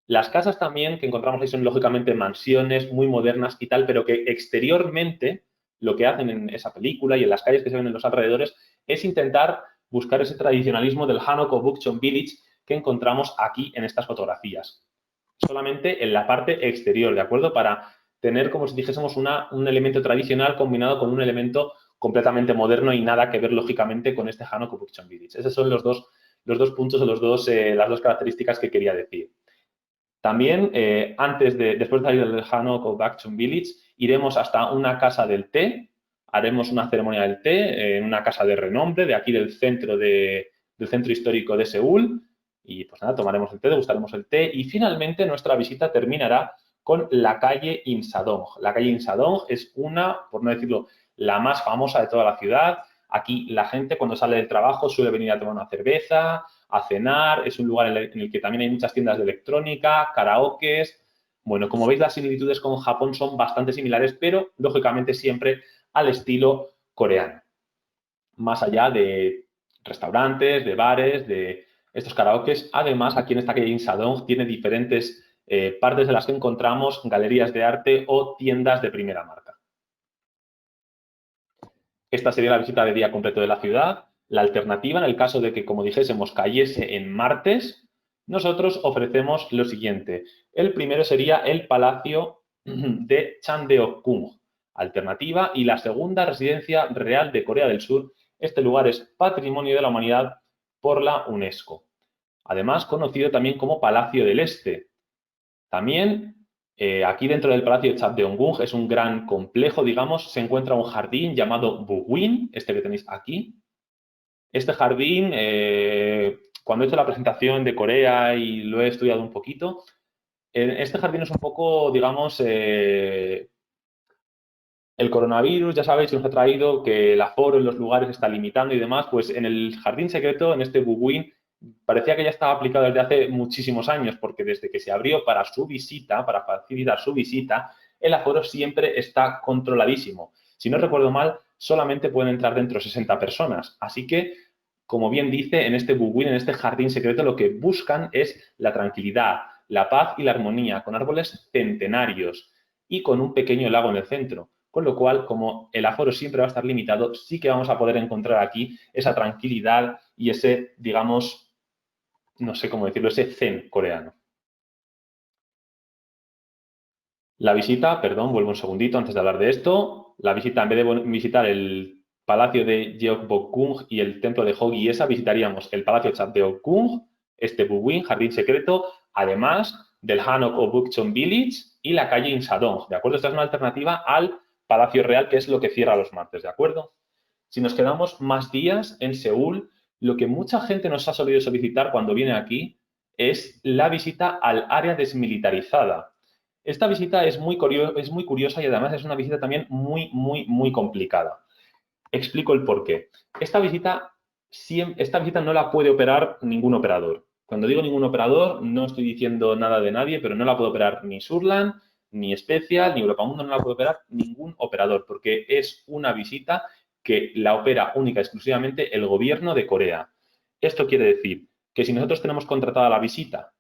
Las casas también que encontramos ahí son, lógicamente, mansiones muy modernas y tal, pero que exteriormente lo que hacen en esa película y en las calles que se ven en los alrededores es intentar buscar ese tradicionalismo del Hanok Bukchon Village que encontramos aquí en estas fotografías. Solamente en la parte exterior, ¿de acuerdo? Para tener, como si dijésemos, un elemento tradicional combinado con un elemento completamente moderno y nada que ver, lógicamente, con este Hanok Bukchon Village. Esos son los dos puntos o las dos características que quería decir. También, después de salir del Hanok Bukchon Village, iremos hasta una casa del té, haremos una ceremonia del té en una casa de renombre de aquí del centro histórico de Seúl y pues nada, tomaremos el té, degustaremos el té y finalmente nuestra visita terminará con la calle Insadong. La calle Insadong es por no decirlo, la más famosa de toda la ciudad. Aquí la gente cuando sale del trabajo suele venir a tomar una cerveza, a cenar, es un lugar en el que también hay muchas tiendas de electrónica, karaokes. Bueno, como veis, las similitudes con Japón son bastante similares, pero lógicamente siempre al estilo coreano. Más allá de restaurantes, de bares, de estos karaokes. Además, aquí en esta calle Insadong tiene diferentes partes de las que encontramos galerías de arte o tiendas de primera marca. Esta sería la visita de día completo de la ciudad. La alternativa, en el caso de que, como dijésemos, cayese en martes, nosotros ofrecemos lo siguiente. El primero sería el Palacio de Chandeok-gung, alternativa, y la segunda residencia real de Corea del Sur. Este lugar es Patrimonio de la Humanidad por la UNESCO. Además, conocido también como Palacio del Este. También aquí dentro del Palacio de Chapdeongung es un gran complejo, digamos, se encuentra un jardín llamado Bugwin, este que tenéis aquí. Este jardín, cuando he hecho la presentación de Corea y lo he estudiado un poquito, este jardín es un poco, digamos, el coronavirus, ya sabéis, nos ha traído que el aforo en los lugares está limitando y demás, pues en el jardín secreto, en este Bugwin, parecía que ya estaba aplicado desde hace muchísimos años, porque desde que se abrió para su visita, para facilitar su visita, el aforo siempre está controladísimo. Si no recuerdo mal, solamente pueden entrar dentro 60 personas. Así que, como bien dice, en este Bugwin, en este jardín secreto, lo que buscan es la tranquilidad, la paz y la armonía, con árboles centenarios y con un pequeño lago en el centro. Con lo cual, como el aforo siempre va a estar limitado, sí que vamos a poder encontrar aquí esa tranquilidad y ese, digamos, no sé cómo decirlo, ese zen coreano. La visita, perdón, vuelvo un segundito antes de hablar de esto. La visita, en vez de visitar el Palacio de Gyeongbokgung y el Templo de Hogiesa, visitaríamos el Palacio de Chapdeokgung, este Bugwin, Jardín Secreto, además del Hanok o Bukchon Village y la calle Insadong, ¿de acuerdo? Esta es una alternativa al Palacio Real, que es lo que cierra los martes, ¿de acuerdo? Si nos quedamos más días en Seúl, lo que mucha gente nos ha solido solicitar cuando viene aquí es la visita al área desmilitarizada. Esta visita es muy curiosa y además es una visita también muy complicada. Explico el porqué. Esta visita no la puede operar ningún operador. Cuando digo ningún operador, no estoy diciendo nada de nadie, pero no la puede operar ni Surland, ni Special, ni Europamundo, no la puede operar ningún operador, porque es una visita que la opera única y exclusivamente el gobierno de Corea. Esto quiere decir que si nosotros tenemos contratada la visita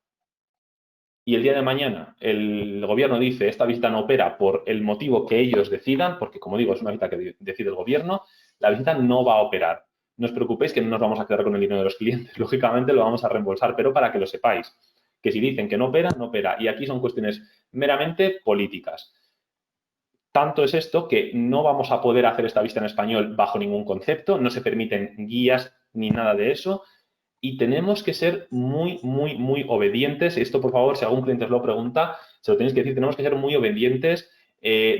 y el día de mañana el gobierno dice esta visita no opera por el motivo que ellos decidan, porque como digo, es una visita que decide el gobierno, la visita no va a operar. No os preocupéis que no nos vamos a quedar con el dinero de los clientes, lógicamente lo vamos a reembolsar, pero para que lo sepáis, que si dicen que no opera, no opera. Y aquí son cuestiones meramente políticas. Tanto es esto que no vamos a poder hacer esta visita en español bajo ningún concepto, no se permiten guías ni nada de eso, y tenemos que ser muy obedientes. Esto, por favor, si algún cliente os lo pregunta, se lo tenéis que decir, tenemos que ser muy obedientes.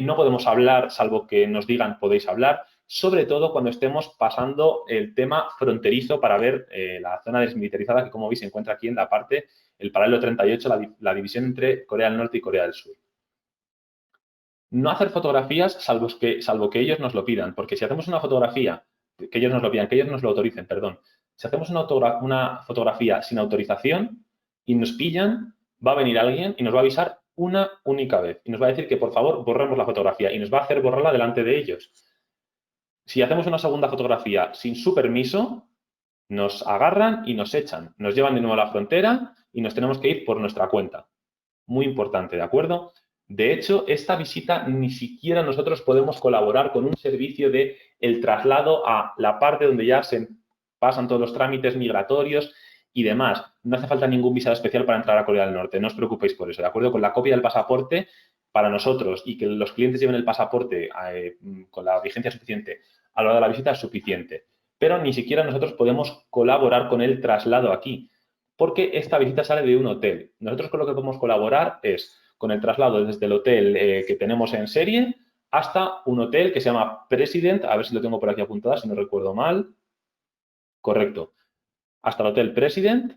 No podemos hablar, salvo que nos digan podéis hablar, sobre todo cuando estemos pasando el tema fronterizo para ver la zona desmilitarizada, que como veis se encuentra aquí en la parte, el paralelo 38, la división entre Corea del Norte y Corea del Sur. No hacer fotografías salvo que ellos nos lo pidan, porque si hacemos una fotografía, que ellos nos lo pidan, que ellos nos lo autoricen, perdón, si hacemos una fotografía sin autorización y nos pillan, va a venir alguien y nos va a avisar una única vez y nos va a decir que por favor borremos la fotografía y nos va a hacer borrarla delante de ellos. Si hacemos una segunda fotografía sin su permiso, nos agarran y nos echan, nos llevan de nuevo a la frontera y nos tenemos que ir por nuestra cuenta. Muy importante, ¿de acuerdo? De hecho, esta visita ni siquiera nosotros podemos colaborar con un servicio de el traslado a la parte donde ya se pasan todos los trámites migratorios y demás. No hace falta ningún visado especial para entrar a Corea del Norte, no os preocupéis por eso, ¿de acuerdo? Con la copia del pasaporte, para nosotros, y que los clientes lleven el pasaporte con la vigencia suficiente a la hora de la visita es suficiente. Pero ni siquiera nosotros podemos colaborar con el traslado aquí, porque esta visita sale de un hotel. Nosotros con lo que podemos colaborar es con el traslado desde el hotel que tenemos en serie hasta un hotel que se llama President, a ver si lo tengo por aquí apuntado, si no recuerdo mal. Correcto. Hasta el Hotel President.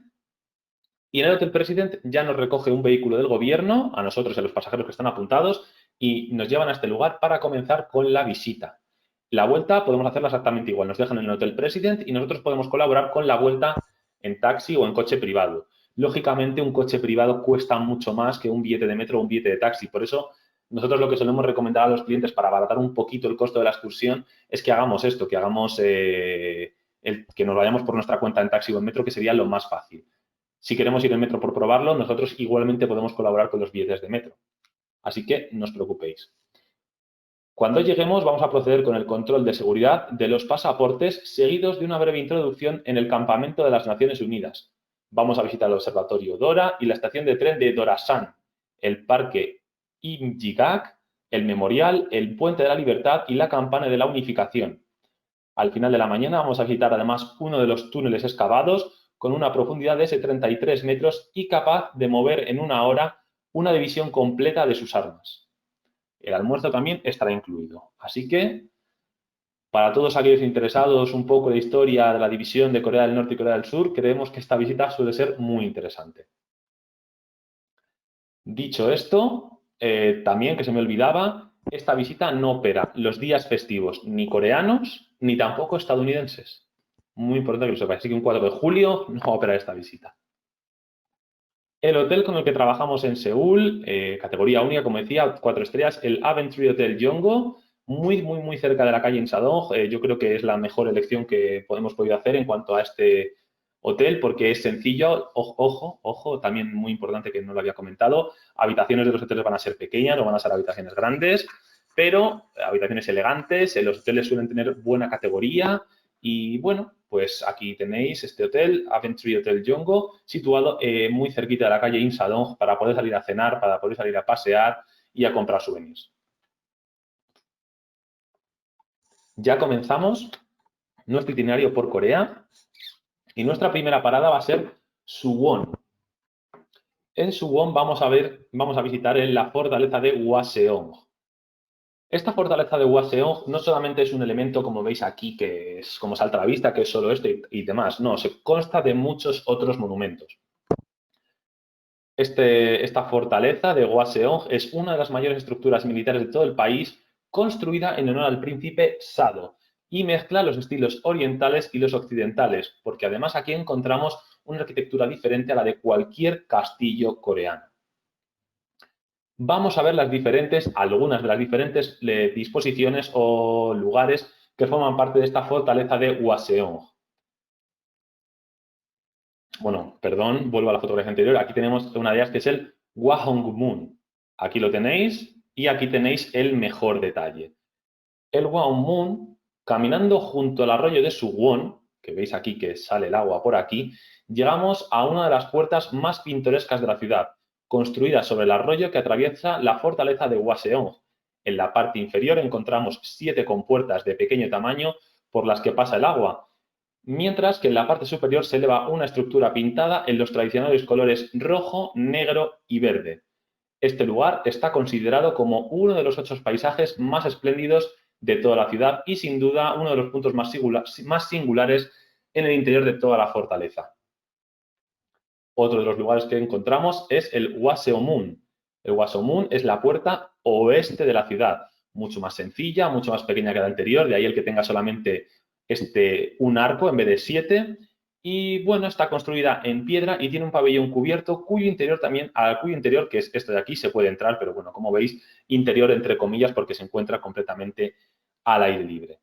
Y en el Hotel President ya nos recoge un vehículo del gobierno, a nosotros y a los pasajeros que están apuntados, y nos llevan a este lugar para comenzar con la visita. La vuelta podemos hacerla exactamente igual. Nos dejan en el Hotel President y nosotros podemos colaborar con la vuelta en taxi o en coche privado. Lógicamente, un coche privado cuesta mucho más que un billete de metro o un billete de taxi. Por eso, nosotros lo que solemos recomendar a los clientes para abaratar un poquito el costo de la excursión es que hagamos esto, que hagamos que nos vayamos por nuestra cuenta en taxi o en metro, que sería lo más fácil. Si queremos ir en metro por probarlo, nosotros igualmente podemos colaborar con los billetes de metro. Así que no os preocupéis. Cuando lleguemos, vamos a proceder con el control de seguridad de los pasaportes, seguidos de una breve introducción en el campamento de las Naciones Unidas. Vamos a visitar el Observatorio Dora y la estación de tren de Dorasan, el Parque Imjigak, el Memorial, el Puente de la Libertad y la Campana de la Unificación. Al final de la mañana vamos a visitar además uno de los túneles excavados con una profundidad de 33 metros y capaz de mover en una hora una división completa de sus armas. El almuerzo también estará incluido. Así que, para todos aquellos interesados un poco de historia de la división de Corea del Norte y Corea del Sur, creemos que esta visita suele ser muy interesante. Dicho esto, también que se me olvidaba, esta visita no opera los días festivos ni coreanos ni tampoco estadounidenses. Muy importante que lo sepáis. Así que un 4 de julio no va a operar esta visita. El hotel con el que trabajamos en Seúl, categoría única, como decía, 4 estrellas, el Aventure Hotel Yongo, muy cerca de la calle Insadong. Yo creo que es la mejor elección que hemos podido hacer en cuanto a este hotel, porque es sencillo. Ojo, también muy importante que no lo había comentado, habitaciones de los hoteles van a ser pequeñas, no van a ser habitaciones grandes, pero habitaciones elegantes. Los hoteles suelen tener buena categoría. Y bueno, pues aquí tenéis este hotel, Aventure Hotel Yongo, situado muy cerquita de la calle Insadong para poder salir a cenar, para poder salir a pasear y a comprar souvenirs. Ya comenzamos nuestro itinerario por Corea y nuestra primera parada va a ser Suwon. En Suwon vamos a visitar la fortaleza de Hwaseong. Esta fortaleza de Hwaseong no solamente es un elemento, como veis aquí, que es como salta a la vista, que es solo esto y demás. No, se consta de muchos otros monumentos. Esta fortaleza de Hwaseong es una de las mayores estructuras militares de todo el país, construida en honor al príncipe Sado, y mezcla los estilos orientales y los occidentales, porque además aquí encontramos una arquitectura diferente a la de cualquier castillo coreano. Vamos a ver algunas de las diferentes disposiciones o lugares que forman parte de esta fortaleza de Hwaseong. Bueno, perdón, vuelvo a la fotografía anterior. Aquí tenemos una de ellas que es el Hwangmun. Aquí lo tenéis y aquí tenéis el mejor detalle. El Hwangmun, caminando junto al arroyo de Suwon, que veis aquí que sale el agua por aquí, llegamos a una de las puertas más pintorescas de la ciudad, construida sobre el arroyo que atraviesa la fortaleza de Hwaseong. En la parte inferior encontramos 7 compuertas de pequeño tamaño por las que pasa el agua, mientras que en la parte superior se eleva una estructura pintada en los tradicionales colores rojo, negro y verde. Este lugar está considerado como uno de los 8 paisajes más espléndidos de toda la ciudad y sin duda uno de los puntos más singulares en el interior de toda la fortaleza. Otro de los lugares que encontramos es el Hwaseomun. El Hwaseomun es la puerta oeste de la ciudad, mucho más sencilla, mucho más pequeña que la anterior, de ahí el que tenga solamente un arco en vez de 7. Y bueno, está construida en piedra y tiene un pabellón cubierto cuyo interior, que es este de aquí, se puede entrar, pero bueno, como veis, interior entre comillas porque se encuentra completamente al aire libre.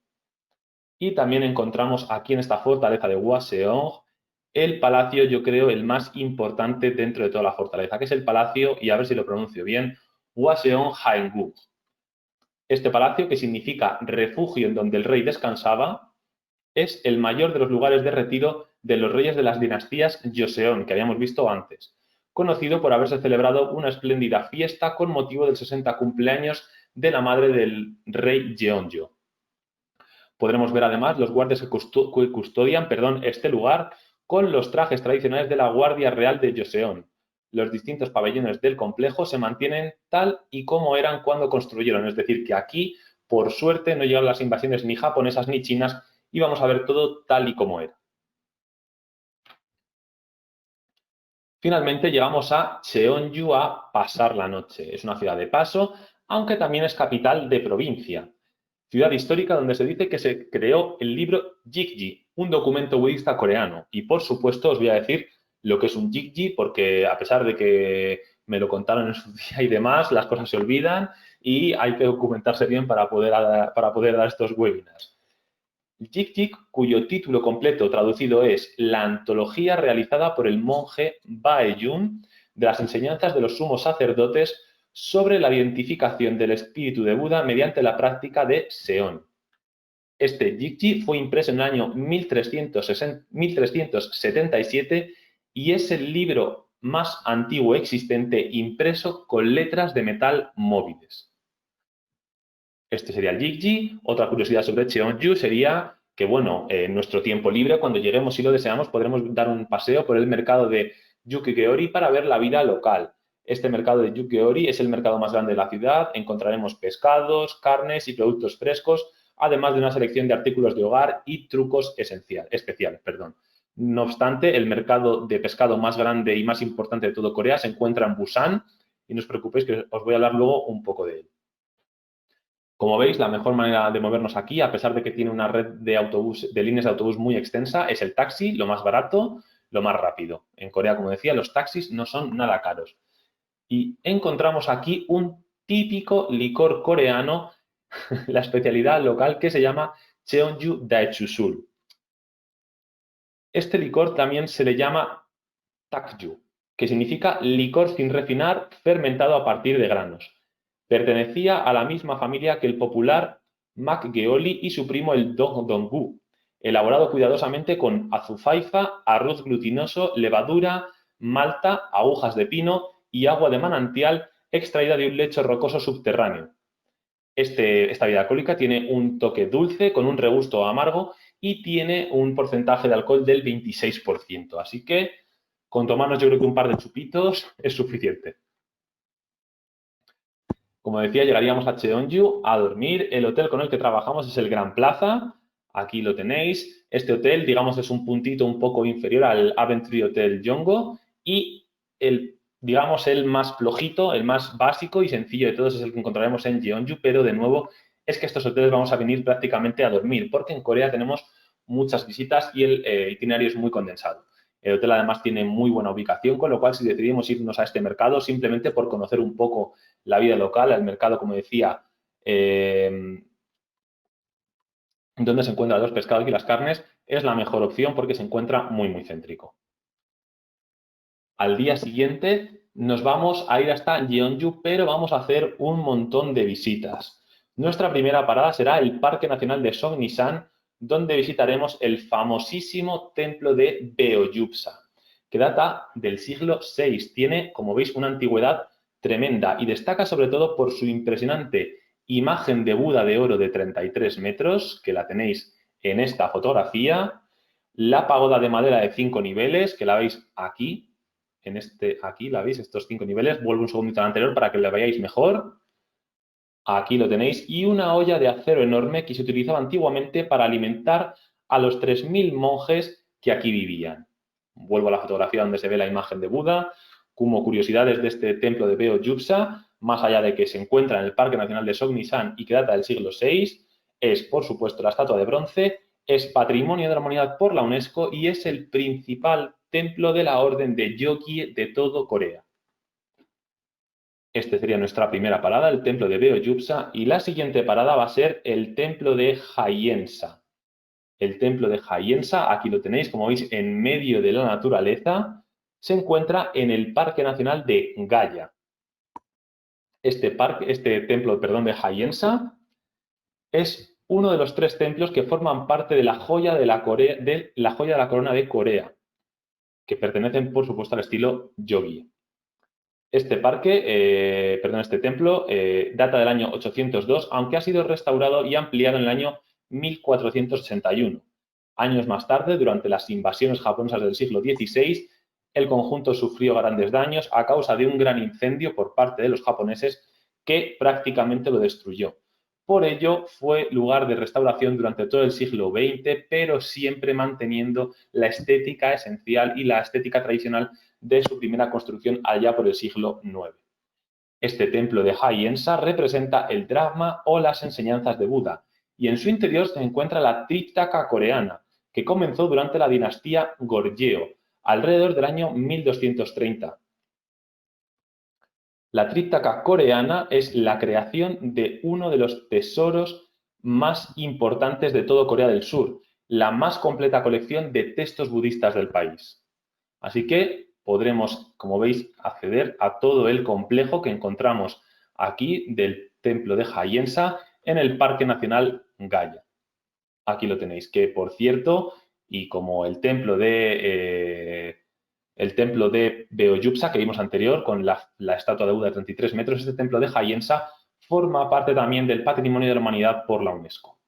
Y también encontramos aquí en esta fortaleza de Hwaseong el palacio, yo creo, el más importante dentro de toda la fortaleza, que es el palacio, y a ver si lo pronuncio bien, Hwaseong Haengu. Este palacio, que significa refugio en donde el rey descansaba, es el mayor de los lugares de retiro de los reyes de las dinastías Joseon, que habíamos visto antes, conocido por haberse celebrado una espléndida fiesta con motivo del 60 cumpleaños de la madre del rey Jeonjo. Podremos ver además los guardias que custodian este lugar con los trajes tradicionales de la Guardia Real de Joseon. Los distintos pabellones del complejo se mantienen tal y como eran cuando construyeron, es decir, que aquí, por suerte, no llegaron las invasiones ni japonesas ni chinas y vamos a ver todo tal y como era. Finalmente llegamos a Cheonju a pasar la noche. Es una ciudad de paso, aunque también es capital de provincia. Ciudad histórica donde se dice que se creó el libro Jikji, un documento budista coreano. Y por supuesto os voy a decir lo que es un Jikji, porque a pesar de que me lo contaron en su día y demás, las cosas se olvidan y hay que documentarse bien para poder dar estos webinars. Jik-Jik, cuyo título completo traducido es La antología realizada por el monje Bae-Yun de las enseñanzas de los sumos sacerdotes sobre la identificación del espíritu de Buda mediante la práctica de Seon. Este Jik-Jik fue impreso en el año 1377 y es el libro más antiguo existente impreso con letras de metal móviles. Este sería el Jik-Jik. Otra curiosidad sobre Cheonju sería que, bueno, en nuestro tiempo libre, cuando lleguemos, si lo deseamos, podremos dar un paseo por el mercado de Yukigeori para ver la vida local. Este mercado de Yukigeori es el mercado más grande de la ciudad. Encontraremos pescados, carnes y productos frescos, además de una selección de artículos de hogar y trucos especiales. No obstante, el mercado de pescado más grande y más importante de todo Corea se encuentra en Busan y no os preocupéis que os voy a hablar luego un poco de él. Como veis, la mejor manera de movernos aquí, a pesar de que tiene una red de líneas de autobús muy extensa, es el taxi, lo más barato, lo más rápido. En Corea, como decía, los taxis no son nada caros. Y encontramos aquí un típico licor coreano, la especialidad local que se llama Cheonju Daechusul. Este licor también se le llama Takju, que significa licor sin refinar fermentado a partir de granos. Pertenecía a la misma familia que el popular makgeolli y su primo el dongdonggu, elaborado cuidadosamente con azufaifa, arroz glutinoso, levadura, malta, agujas de pino y agua de manantial extraída de un lecho rocoso subterráneo. Esta bebida alcohólica tiene un toque dulce con un regusto amargo y tiene un porcentaje de alcohol del 26%. Así que con tomarnos yo creo que un par de chupitos es suficiente. Como decía, llegaríamos a Cheonju a dormir. El hotel con el que trabajamos es el Gran Plaza. Aquí lo tenéis. Este hotel, digamos, es un puntito un poco inferior al Aventure Hotel Yongo y digamos, el más flojito, el más básico y sencillo de todos es el que encontraremos en Jeonju, pero de nuevo es que estos hoteles vamos a venir prácticamente a dormir, porque en Corea tenemos muchas visitas y el itinerario es muy condensado. El hotel además tiene muy buena ubicación, con lo cual si decidimos irnos a este mercado simplemente por conocer un poco la vida local, el mercado, como decía, donde se encuentran los pescados y las carnes, es la mejor opción porque se encuentra muy, muy céntrico. Al día siguiente nos vamos a ir hasta Jeonju, pero vamos a hacer un montón de visitas. Nuestra primera parada será el Parque Nacional de Songnisan, donde visitaremos el famosísimo templo de Beoyupsa, que data del siglo VI. Tiene, como veis, una antigüedad tremenda y destaca sobre todo por su impresionante imagen de Buda de oro de 33 metros, que la tenéis en esta fotografía, la pagoda de madera de 5 niveles, que la veis aquí, aquí la veis, estos 5 niveles. Vuelvo un segundito al anterior para que la veáis mejor. Aquí lo tenéis. Y una olla de acero enorme que se utilizaba antiguamente para alimentar a los 3.000 monjes que aquí vivían. Vuelvo a la fotografía donde se ve la imagen de Buda. Como curiosidades de este templo de Beoyupsa, más allá de que se encuentra en el Parque Nacional de Songnisan y que data del siglo VI, es, por supuesto, la estatua de bronce, es Patrimonio de la Humanidad por la UNESCO y es el principal templo de la Orden de Jogye de todo Corea. Este sería nuestra primera parada, el templo de Beoyupsa, y la siguiente parada va a ser el templo de Hayensa. El templo de Hayensa, aquí lo tenéis, como veis, en medio de la naturaleza, se encuentra en el Parque Nacional de Gaya. Este templo de Hayensa es uno de los 3 templos que forman parte de la joya de la corona de Corea, que pertenecen, por supuesto, al estilo Yogye. Este templo data del año 802, aunque ha sido restaurado y ampliado en el año 1481. Años más tarde, durante las invasiones japonesas del siglo XVI, el conjunto sufrió grandes daños a causa de un gran incendio por parte de los japoneses que prácticamente lo destruyó. Por ello, fue lugar de restauración durante todo el siglo XX, pero siempre manteniendo la estética esencial y la estética tradicional de su primera construcción allá por el siglo IX. Este templo de Hayensa representa el Dharma o las enseñanzas de Buda, y en su interior se encuentra la Triptaka coreana, que comenzó durante la dinastía Goryeo, alrededor del año 1230. La Triptaka coreana es la creación de uno de los tesoros más importantes de todo Corea del Sur, la más completa colección de textos budistas del país. Así que podremos, como veis, acceder a todo el complejo que encontramos aquí del templo de Hayensa en el Parque Nacional Gaya. Aquí lo tenéis, que por cierto, y como el templo de Beoyupsa que vimos anterior, con la estatua de Buda de 33 metros, este templo de Hayensa forma parte también del Patrimonio de la Humanidad por la UNESCO.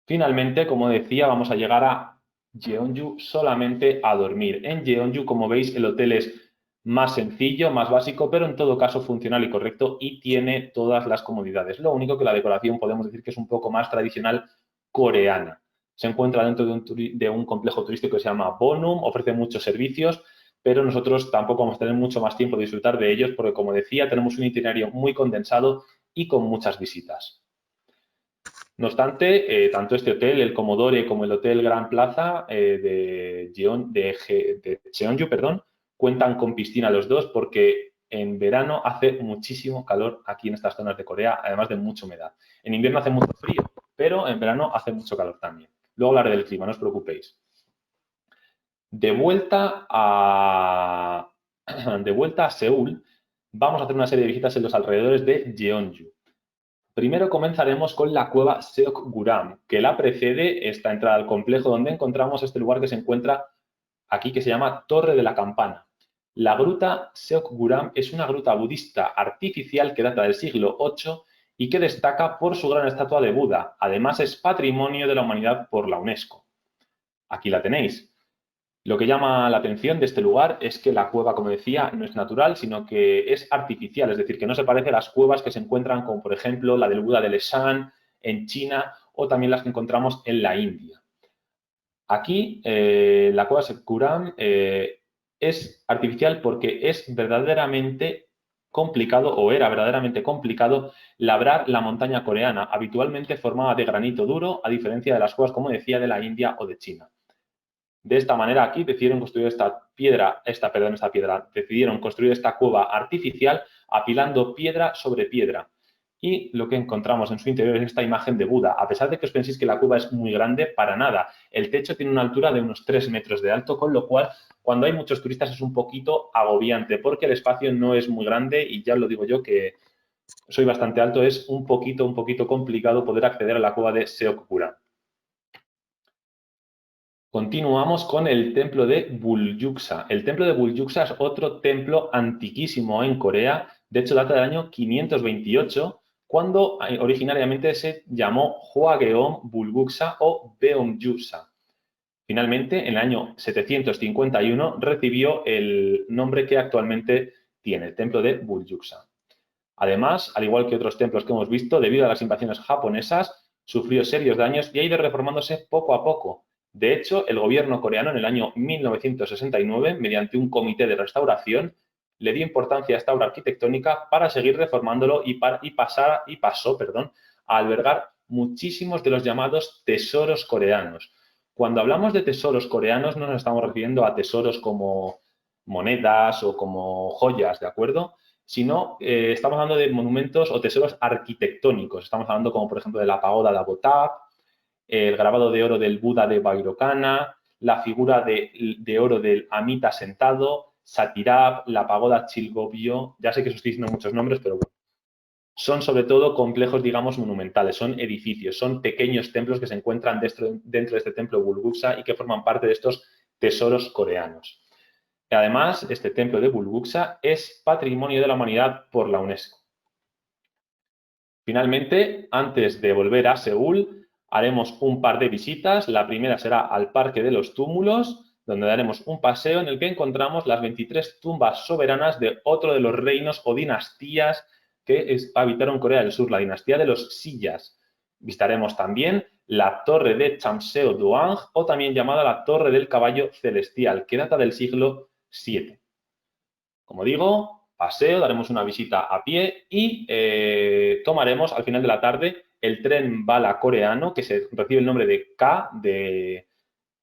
Finalmente, como decía, vamos a llegar a Jeonju solamente a dormir. En Jeonju, como veis, el hotel es más sencillo, más básico, pero en todo caso funcional y correcto y tiene todas las comodidades. Lo único que la decoración podemos decir que es un poco más tradicional coreana. Se encuentra dentro de un complejo turístico que se llama Bonum, ofrece muchos servicios, pero nosotros tampoco vamos a tener mucho más tiempo de disfrutar de ellos porque, como decía, tenemos un itinerario muy condensado y con muchas visitas. No obstante, tanto este hotel, el Commodore, como el Hotel Gran Plaza de Jeonju, cuentan con piscina los dos porque en verano hace muchísimo calor aquí en estas zonas de Corea, además de mucha humedad. En invierno hace mucho frío, pero en verano hace mucho calor también. Luego hablaré del clima, no os preocupéis. De vuelta a Seúl, vamos a hacer una serie de visitas en los alrededores de Jeonju. Primero comenzaremos con la cueva Seokguram, que la precede esta entrada al complejo donde encontramos este lugar que se encuentra aquí que se llama Torre de la Campana. La gruta Seokguram es una gruta budista artificial que data del siglo VIII y que destaca por su gran estatua de Buda. Además es Patrimonio de la Humanidad por la UNESCO. Aquí la tenéis. Lo que llama la atención de este lugar es que la cueva, como decía, no es natural, sino que es artificial, es decir, que no se parece a las cuevas que se encuentran, como por ejemplo la del Buda de Leshan en China o también las que encontramos en la India. Aquí la cueva Seokguram es artificial porque es verdaderamente complicado, o era verdaderamente complicado, labrar la montaña coreana, habitualmente formada de granito duro, a diferencia de las cuevas, como decía, de la India o de China. De esta manera aquí decidieron construir decidieron construir esta cueva artificial apilando piedra sobre piedra. Y lo que encontramos en su interior es esta imagen de Buda. A pesar de que os penséis que la cueva es muy grande, para nada. El techo tiene una altura de unos 3 metros de alto, con lo cual cuando hay muchos turistas es un poquito agobiante porque el espacio no es muy grande y ya os lo digo yo que soy bastante alto, es un poquito complicado poder acceder a la cueva de Seokguram. Continuamos con el templo de Buljuksa. El templo de Buljuksa es otro templo antiquísimo en Corea. De hecho, data del año 528, cuando originariamente se llamó Hwageom Bulguksa o Beomjusa. Finalmente, en el año 751, recibió el nombre que actualmente tiene, el templo de Buljuksa. Además, al igual que otros templos que hemos visto, debido a las invasiones japonesas, sufrió serios daños y ha ido reformándose poco a poco. De hecho, el gobierno coreano en el año 1969, mediante un comité de restauración, le dio importancia a esta obra arquitectónica para seguir reformándolo y pasó a albergar muchísimos de los llamados tesoros coreanos. Cuando hablamos de tesoros coreanos no nos estamos refiriendo a tesoros como monedas o como joyas, ¿de acuerdo? Sino estamos hablando de monumentos o tesoros arquitectónicos. Estamos hablando como, por ejemplo, de la pagoda de Abotab, el grabado de oro del Buda de Vairocana, la figura de oro del Amita sentado, Satirab, la pagoda Chilgobyo. Ya sé que os estoy diciendo muchos nombres, pero bueno, son sobre todo complejos, digamos, monumentales, son edificios, son pequeños templos que se encuentran dentro de este templo Bulguksa y que forman parte de estos tesoros coreanos. Además, este templo de Bulguksa es Patrimonio de la Humanidad por la UNESCO. Finalmente, antes de volver a Seúl, haremos un par de visitas. La primera será al Parque de los Túmulos, donde daremos un paseo en el que encontramos las 23 tumbas soberanas de otro de los reinos o dinastías que habitaron Corea del Sur, la dinastía de los Sillas. Visitaremos también la Torre de Chamseodoang, o también llamada la Torre del Caballo Celestial, que data del siglo VII. Como digo, paseo, daremos una visita a pie y tomaremos al final de la tarde el tren bala coreano, que se recibe el nombre de K de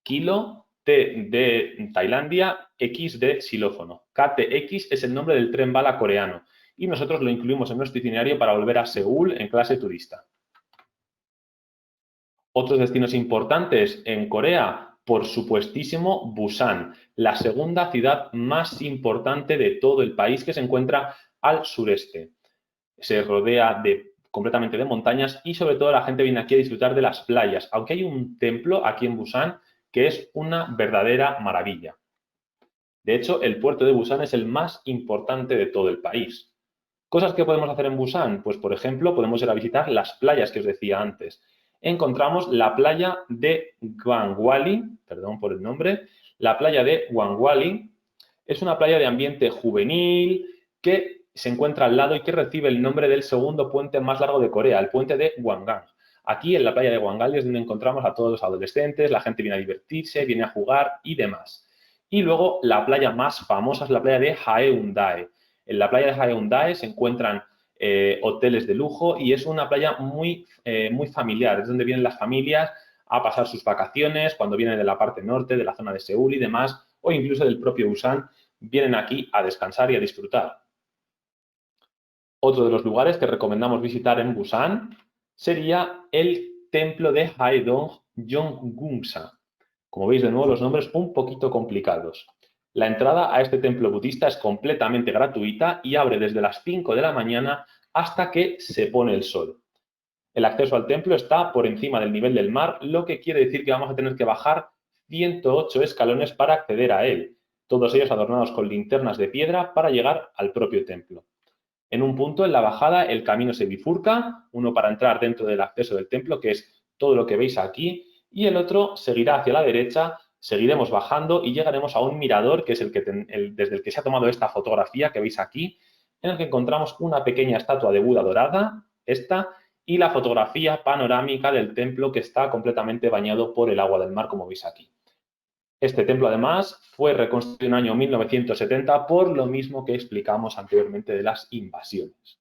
kilo, T de Tailandia, X de xilófono. KTX es el nombre del tren bala coreano y nosotros lo incluimos en nuestro itinerario para volver a Seúl en clase turista. Otros destinos importantes en Corea, por supuestísimo, Busan, la segunda ciudad más importante de todo el país, que se encuentra al sureste. Se rodea completamente de montañas y sobre todo la gente viene aquí a disfrutar de las playas, aunque hay un templo aquí en Busan que es una verdadera maravilla. De hecho, el puerto de Busan es el más importante de todo el país. ¿Cosas que podemos hacer en Busan? Pues, por ejemplo, podemos ir a visitar las playas que os decía antes. Encontramos la playa de Gwangwali, perdón por el nombre, la playa de Gwangwali es una playa de ambiente juvenil que se encuentra al lado y que recibe el nombre del segundo puente más largo de Corea, el puente de Gwangang. Aquí en la playa de Gwangwali es donde encontramos a todos los adolescentes, la gente viene a divertirse, viene a jugar y demás. Y luego la playa más famosa es la playa de Haeundae. En la playa de Haeundae se encuentran hoteles de lujo y es una playa muy familiar, es donde vienen las familias a pasar sus vacaciones, cuando vienen de la parte norte, de la zona de Seúl y demás, o incluso del propio Busan, vienen aquí a descansar y a disfrutar. Otro de los lugares que recomendamos visitar en Busan sería el templo de Haedong Yonggumsa. Como veis, de nuevo, los nombres un poquito complicados. La entrada a este templo budista es completamente gratuita y abre desde las 5 de la mañana hasta que se pone el sol. El acceso al templo está por encima del nivel del mar, lo que quiere decir que vamos a tener que bajar 108 escalones para acceder a él, todos ellos adornados con linternas de piedra para llegar al propio templo. En un punto, en la bajada, el camino se bifurca, uno para entrar dentro del acceso del templo, que es todo lo que veis aquí, y el otro seguirá hacia la derecha, seguiremos bajando y llegaremos a un mirador, que es desde el que se ha tomado esta fotografía que veis aquí, en el que encontramos una pequeña estatua de Buda dorada, esta, y la fotografía panorámica del templo que está completamente bañado por el agua del mar, como veis aquí. Este templo, además, fue reconstruido en el año 1970 por lo mismo que explicamos anteriormente de las invasiones.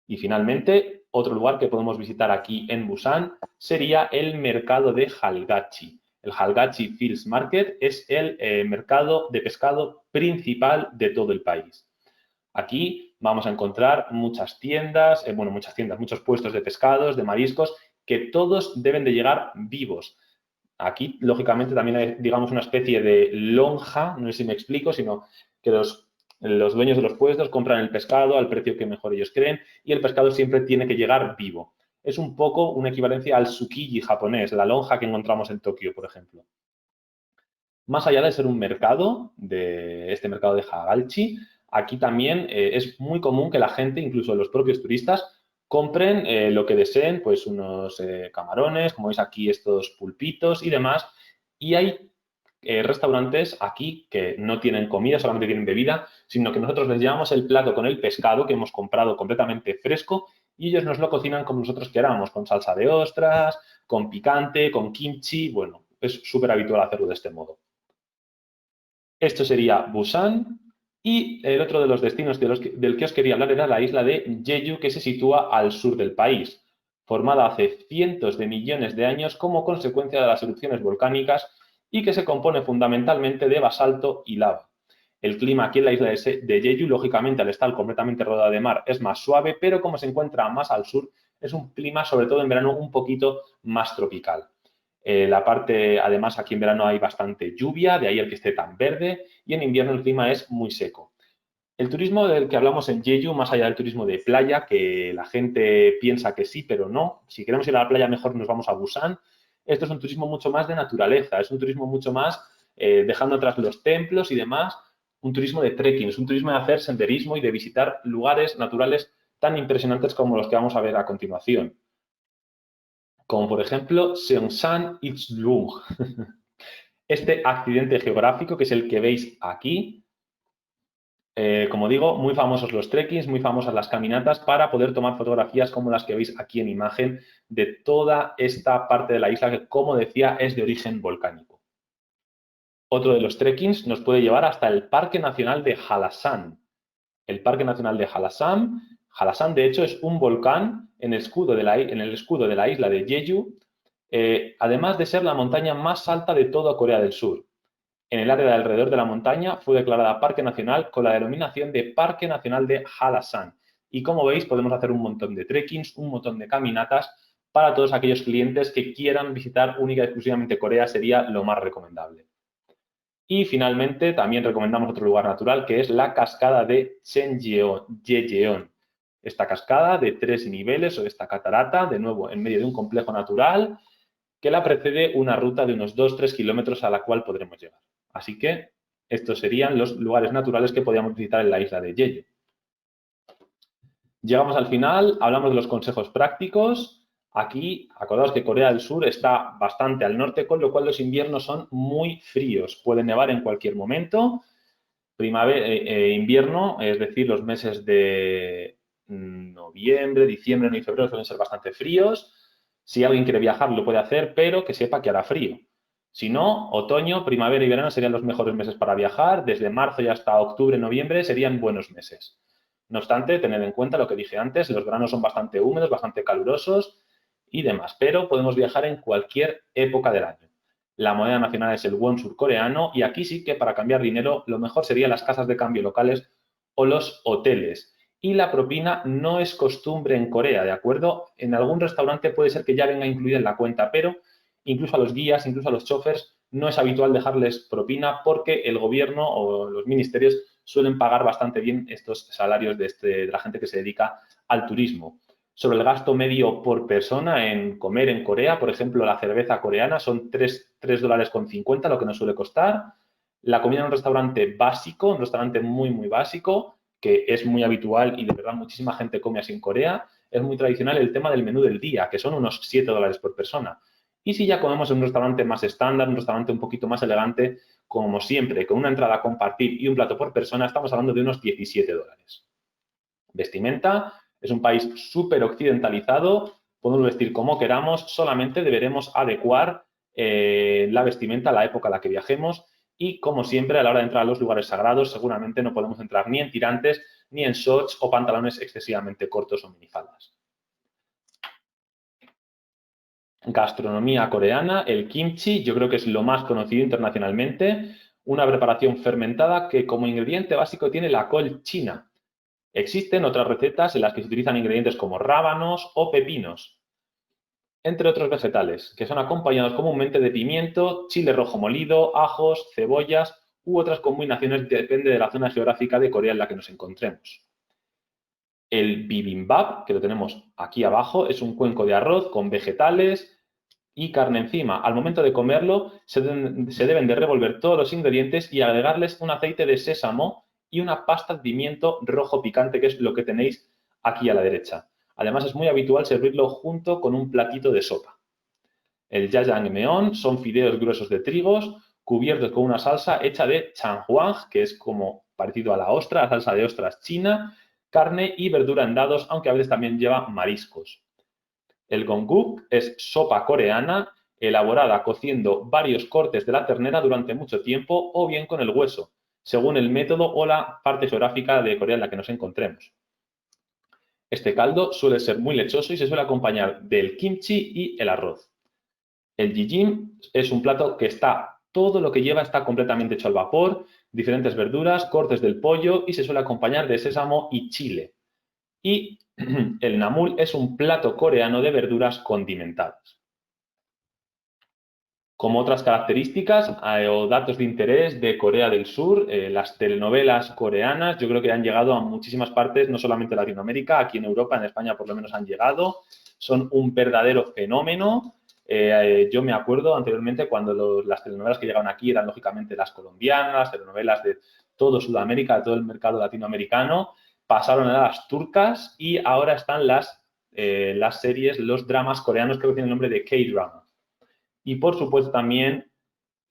Y finalmente, otro lugar que podemos visitar aquí en Busan sería el mercado de Halgachi. El Halgachi Fields Market es el mercado de pescado principal de todo el país. Aquí vamos a encontrar muchas tiendas, muchos puestos de pescados, de mariscos, que todos deben de llegar vivos. Aquí, lógicamente, también hay, digamos, una especie de lonja, no sé si me explico, sino que los dueños de los puestos compran el pescado al precio que mejor ellos creen y el pescado siempre tiene que llegar vivo. Es un poco una equivalencia al tsukiji japonés, la lonja que encontramos en Tokio, por ejemplo. Más allá de ser un mercado, de este mercado de Hagalchi, aquí también es muy común que la gente, incluso los propios turistas, compren lo que deseen, pues unos camarones, como veis aquí estos pulpitos y demás. Y hay restaurantes aquí que no tienen comida, solamente tienen bebida, sino que nosotros les llevamos el plato con el pescado que hemos comprado completamente fresco y ellos nos lo cocinan como nosotros queramos, con salsa de ostras, con picante, con kimchi. Bueno, es súper habitual hacerlo de este modo. Esto sería Busan y el otro de los destinos del que os quería hablar era la isla de Jeju, que se sitúa al sur del país, formada hace cientos de millones de años como consecuencia de las erupciones volcánicas y que se compone fundamentalmente de basalto y lava. El clima aquí en la isla de Jeju, lógicamente, al estar completamente rodeada de mar, es más suave, pero como se encuentra más al sur, es un clima, sobre todo en verano, un poquito más tropical. Además, aquí en verano hay bastante lluvia, de ahí el que esté tan verde, y en invierno el clima es muy seco. El turismo del que hablamos en Jeju, más allá del turismo de playa, que la gente piensa que sí, pero no. Si queremos ir a la playa, mejor nos vamos a Busan. Esto es un turismo mucho más de naturaleza, es un turismo mucho más dejando atrás los templos y demás, un turismo de trekking, es un turismo de hacer senderismo y de visitar lugares naturales tan impresionantes como los que vamos a ver a continuación. Como por ejemplo Seongsan Ichjung. Este accidente geográfico, que es el que veis aquí, como digo, muy famosos los trekkings, muy famosas las caminatas para poder tomar fotografías como las que veis aquí en imagen de toda esta parte de la isla que, como decía, es de origen volcánico. Otro de los trekkings nos puede llevar hasta el Parque Nacional de Hallasan. El Parque Nacional de Hallasan, Hallasan de hecho es un volcán en el escudo de la isla de Jeju, además de ser la montaña más alta de toda Corea del Sur. En el área de alrededor de la montaña fue declarada Parque Nacional con la denominación de Parque Nacional de Hallasan. Y como veis, podemos hacer un montón de trekkings, un montón de caminatas para todos aquellos clientes que quieran visitar única y exclusivamente Corea, sería lo más recomendable. Y finalmente, también recomendamos otro lugar natural que es la cascada de Cheonjeon. Esta cascada de 3 niveles o esta catarata, de nuevo, en medio de un complejo natural que la precede una ruta de unos 2-3 kilómetros a la cual podremos llegar. Así que estos serían los lugares naturales que podríamos visitar en la isla de Jeju. Llegamos al final, hablamos de los consejos prácticos. Aquí, acordaos que Corea del Sur está bastante al norte, con lo cual los inviernos son muy fríos. Puede nevar en cualquier momento. Primavera, invierno, es decir, los meses de noviembre, diciembre, enero y febrero suelen ser bastante fríos. Si alguien quiere viajar, lo puede hacer, pero que sepa que hará frío. Si no, otoño, primavera y verano serían los mejores meses para viajar. Desde marzo y hasta octubre, noviembre serían buenos meses. No obstante, tened en cuenta lo que dije antes, los veranos son bastante húmedos, bastante calurosos y demás, pero podemos viajar en cualquier época del año. La moneda nacional es el won surcoreano y aquí sí que para cambiar dinero lo mejor serían las casas de cambio locales o los hoteles. Y la propina no es costumbre en Corea, ¿de acuerdo? En algún restaurante puede ser que ya venga incluida en la cuenta, pero incluso a los guías, incluso a los chófers, no es habitual dejarles propina porque el gobierno o los ministerios suelen pagar bastante bien estos salarios de la gente que se dedica al turismo. Sobre el gasto medio por persona en comer en Corea, por ejemplo, la cerveza coreana son $3.50, lo que nos suele costar. La comida en un restaurante básico, un restaurante muy, muy básico, que es muy habitual y de verdad muchísima gente come así en Corea, es muy tradicional el tema del menú del día, que son unos $7 por persona. Y si ya comemos en un restaurante más estándar, un restaurante un poquito más elegante, como siempre, con una entrada a compartir y un plato por persona, estamos hablando de unos $17. Vestimenta, es un país súper occidentalizado, podemos vestir como queramos, solamente deberemos adecuar la vestimenta a la época a la que viajemos y, como siempre, a la hora de entrar a los lugares sagrados, seguramente no podemos entrar ni en tirantes, ni en shorts o pantalones excesivamente cortos o minifaldas. Gastronomía coreana, el kimchi, yo creo que es lo más conocido internacionalmente, una preparación fermentada que como ingrediente básico tiene la col china. Existen otras recetas en las que se utilizan ingredientes como rábanos o pepinos, entre otros vegetales, que son acompañados comúnmente de pimiento, chile rojo molido, ajos, cebollas u otras combinaciones, depende de la zona geográfica de Corea en la que nos encontremos. El bibimbap, que lo tenemos aquí abajo, es un cuenco de arroz con vegetales y carne encima. Al momento de comerlo, se deben de revolver todos los ingredientes y agregarles un aceite de sésamo y una pasta de pimiento rojo picante, que es lo que tenéis aquí a la derecha. Además, es muy habitual servirlo junto con un platito de sopa. El jajangmyeon son fideos gruesos de trigos cubiertos con una salsa hecha de chanhuang, que es como parecido a la ostra, la salsa de ostras china, carne y verdura en dados, aunque a veces también lleva mariscos. El gongguk es sopa coreana elaborada cociendo varios cortes de la ternera durante mucho tiempo o bien con el hueso, según el método o la parte geográfica de Corea en la que nos encontremos. Este caldo suele ser muy lechoso y se suele acompañar del kimchi y el arroz. El jjim es un plato que todo lo que lleva está completamente hecho al vapor, diferentes verduras, cortes del pollo y se suele acompañar de sésamo y chile. Y el namul es un plato coreano de verduras condimentadas. Como otras características o datos de interés de Corea del Sur, las telenovelas coreanas yo creo que han llegado a muchísimas partes, no solamente de Latinoamérica, aquí en Europa, en España por lo menos han llegado. Son un verdadero fenómeno. Yo me acuerdo anteriormente cuando las telenovelas que llegaban aquí eran lógicamente las colombianas, las telenovelas de todo Sudamérica, de todo el mercado latinoamericano, pasaron a las turcas y ahora están las series, los dramas coreanos, creo que tienen el nombre de K-drama. Y por supuesto también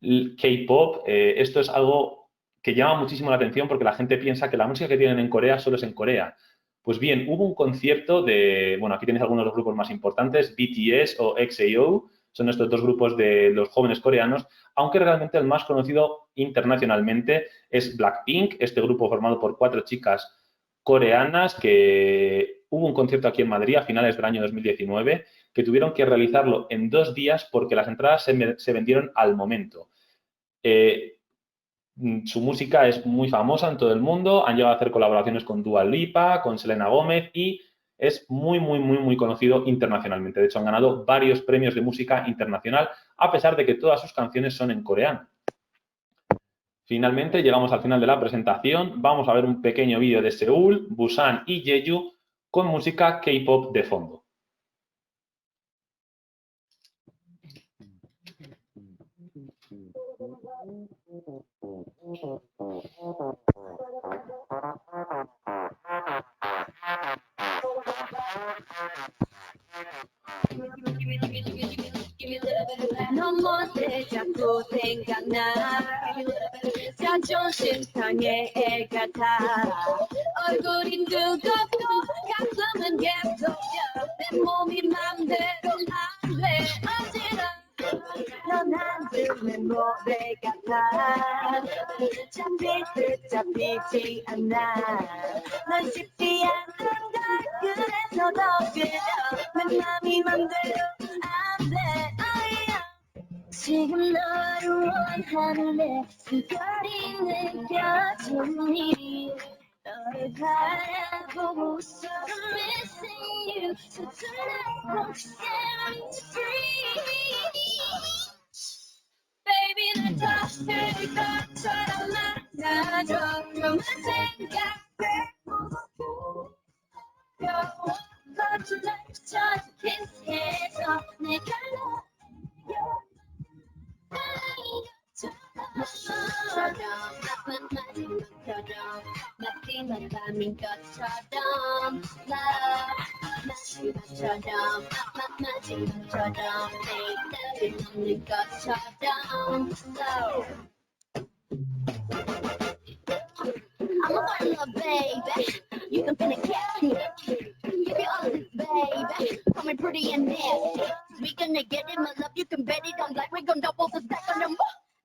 K-pop. Esto es algo que llama muchísimo la atención porque la gente piensa que la música que tienen en Corea solo es en Corea. Pues bien, hubo un concierto de, bueno, aquí tenéis algunos de los grupos más importantes, BTS o EXO, son estos dos grupos de los jóvenes coreanos, aunque realmente el más conocido internacionalmente es Blackpink, este grupo formado por 4 chicas coreanas que hubo un concierto aquí en Madrid a finales del año 2019 que tuvieron que realizarlo en 2 días porque las entradas se vendieron al momento. Su música es muy famosa en todo el mundo, han llegado a hacer colaboraciones con Dua Lipa, con Selena Gómez y es muy conocido internacionalmente. De hecho, han ganado varios premios de música internacional a pesar de que todas sus canciones son en coreano. Finalmente, llegamos al final de la presentación. Vamos a ver un pequeño vídeo de Seúl, Busan y Jeju con música K-pop de fondo. 너무한데 자꾸 생각나 자존심 상해 애 같아 얼굴이 뜨겁고 가슴은 예뻐져 내 몸이 맘대로 안돼 어지러 넌 안 듣는 노래 같아 잡힐 듯 잡히지 않아 넌 쉽지 않은 걸 그래서 더 그려 내 맘이 맘대로 안돼 지금 너를 원하는 내 숨결이 느껴지니 너를 바라보고 있어 I'm missing you So tonight won't you set me free Baby 날 터질 것처럼 만나줘 그만 생각해 거친 날처럼 키스해서 내가 너 마지막처럼 밤인 것처럼 마지막처럼 마지막처럼 내일 없는 것처럼 I'm a foreigner, baby. You can feel it, catch me. Give you all of this, baby. Coming pretty and nasty. We gonna get it, my love. You can bet it. I'm like we gon' double the stack on them.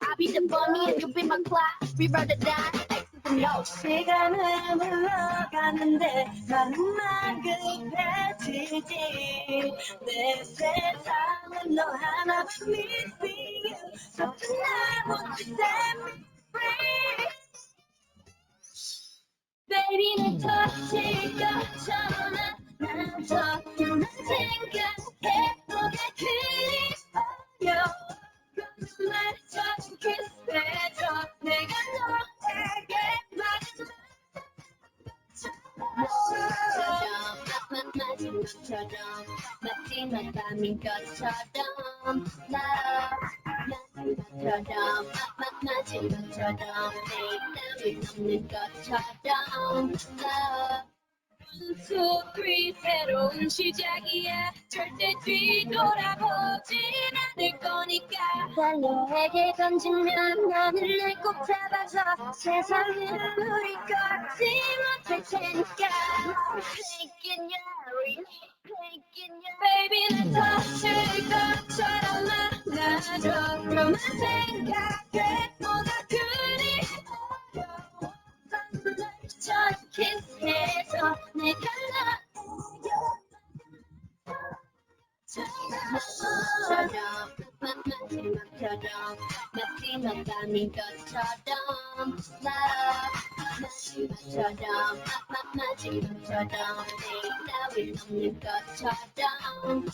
I'll be the bunny and you be my class. We ride or die. X's and O's. 시간을 흘러가는데 나는 급해지지. 내 세상은 너 하나만 missing you. So tonight won't you set me free? Baby 내 터질 것처럼 만나줘 그만 생각해 보게 그리워요 그런 말처럼 키스해줘 내가 너에게 마지막 밤인 것처럼 마지막처럼 마지막처럼 내일 없는 것처럼 So free 새로운 시작이야 절대 뒤돌아보진 않을 거니까 날 너에게 던지면 너는 날 꼭 잡아서 세상은 우리 거지 못할 테니까 Taking your Baby 날 터질 것처럼 만나줘 그만 생각해 뭐가 그리워요 날 키스해서 내가 마지막 밤인 것처럼 마지막처럼 마지막처럼 내일 따윈 없는 것처럼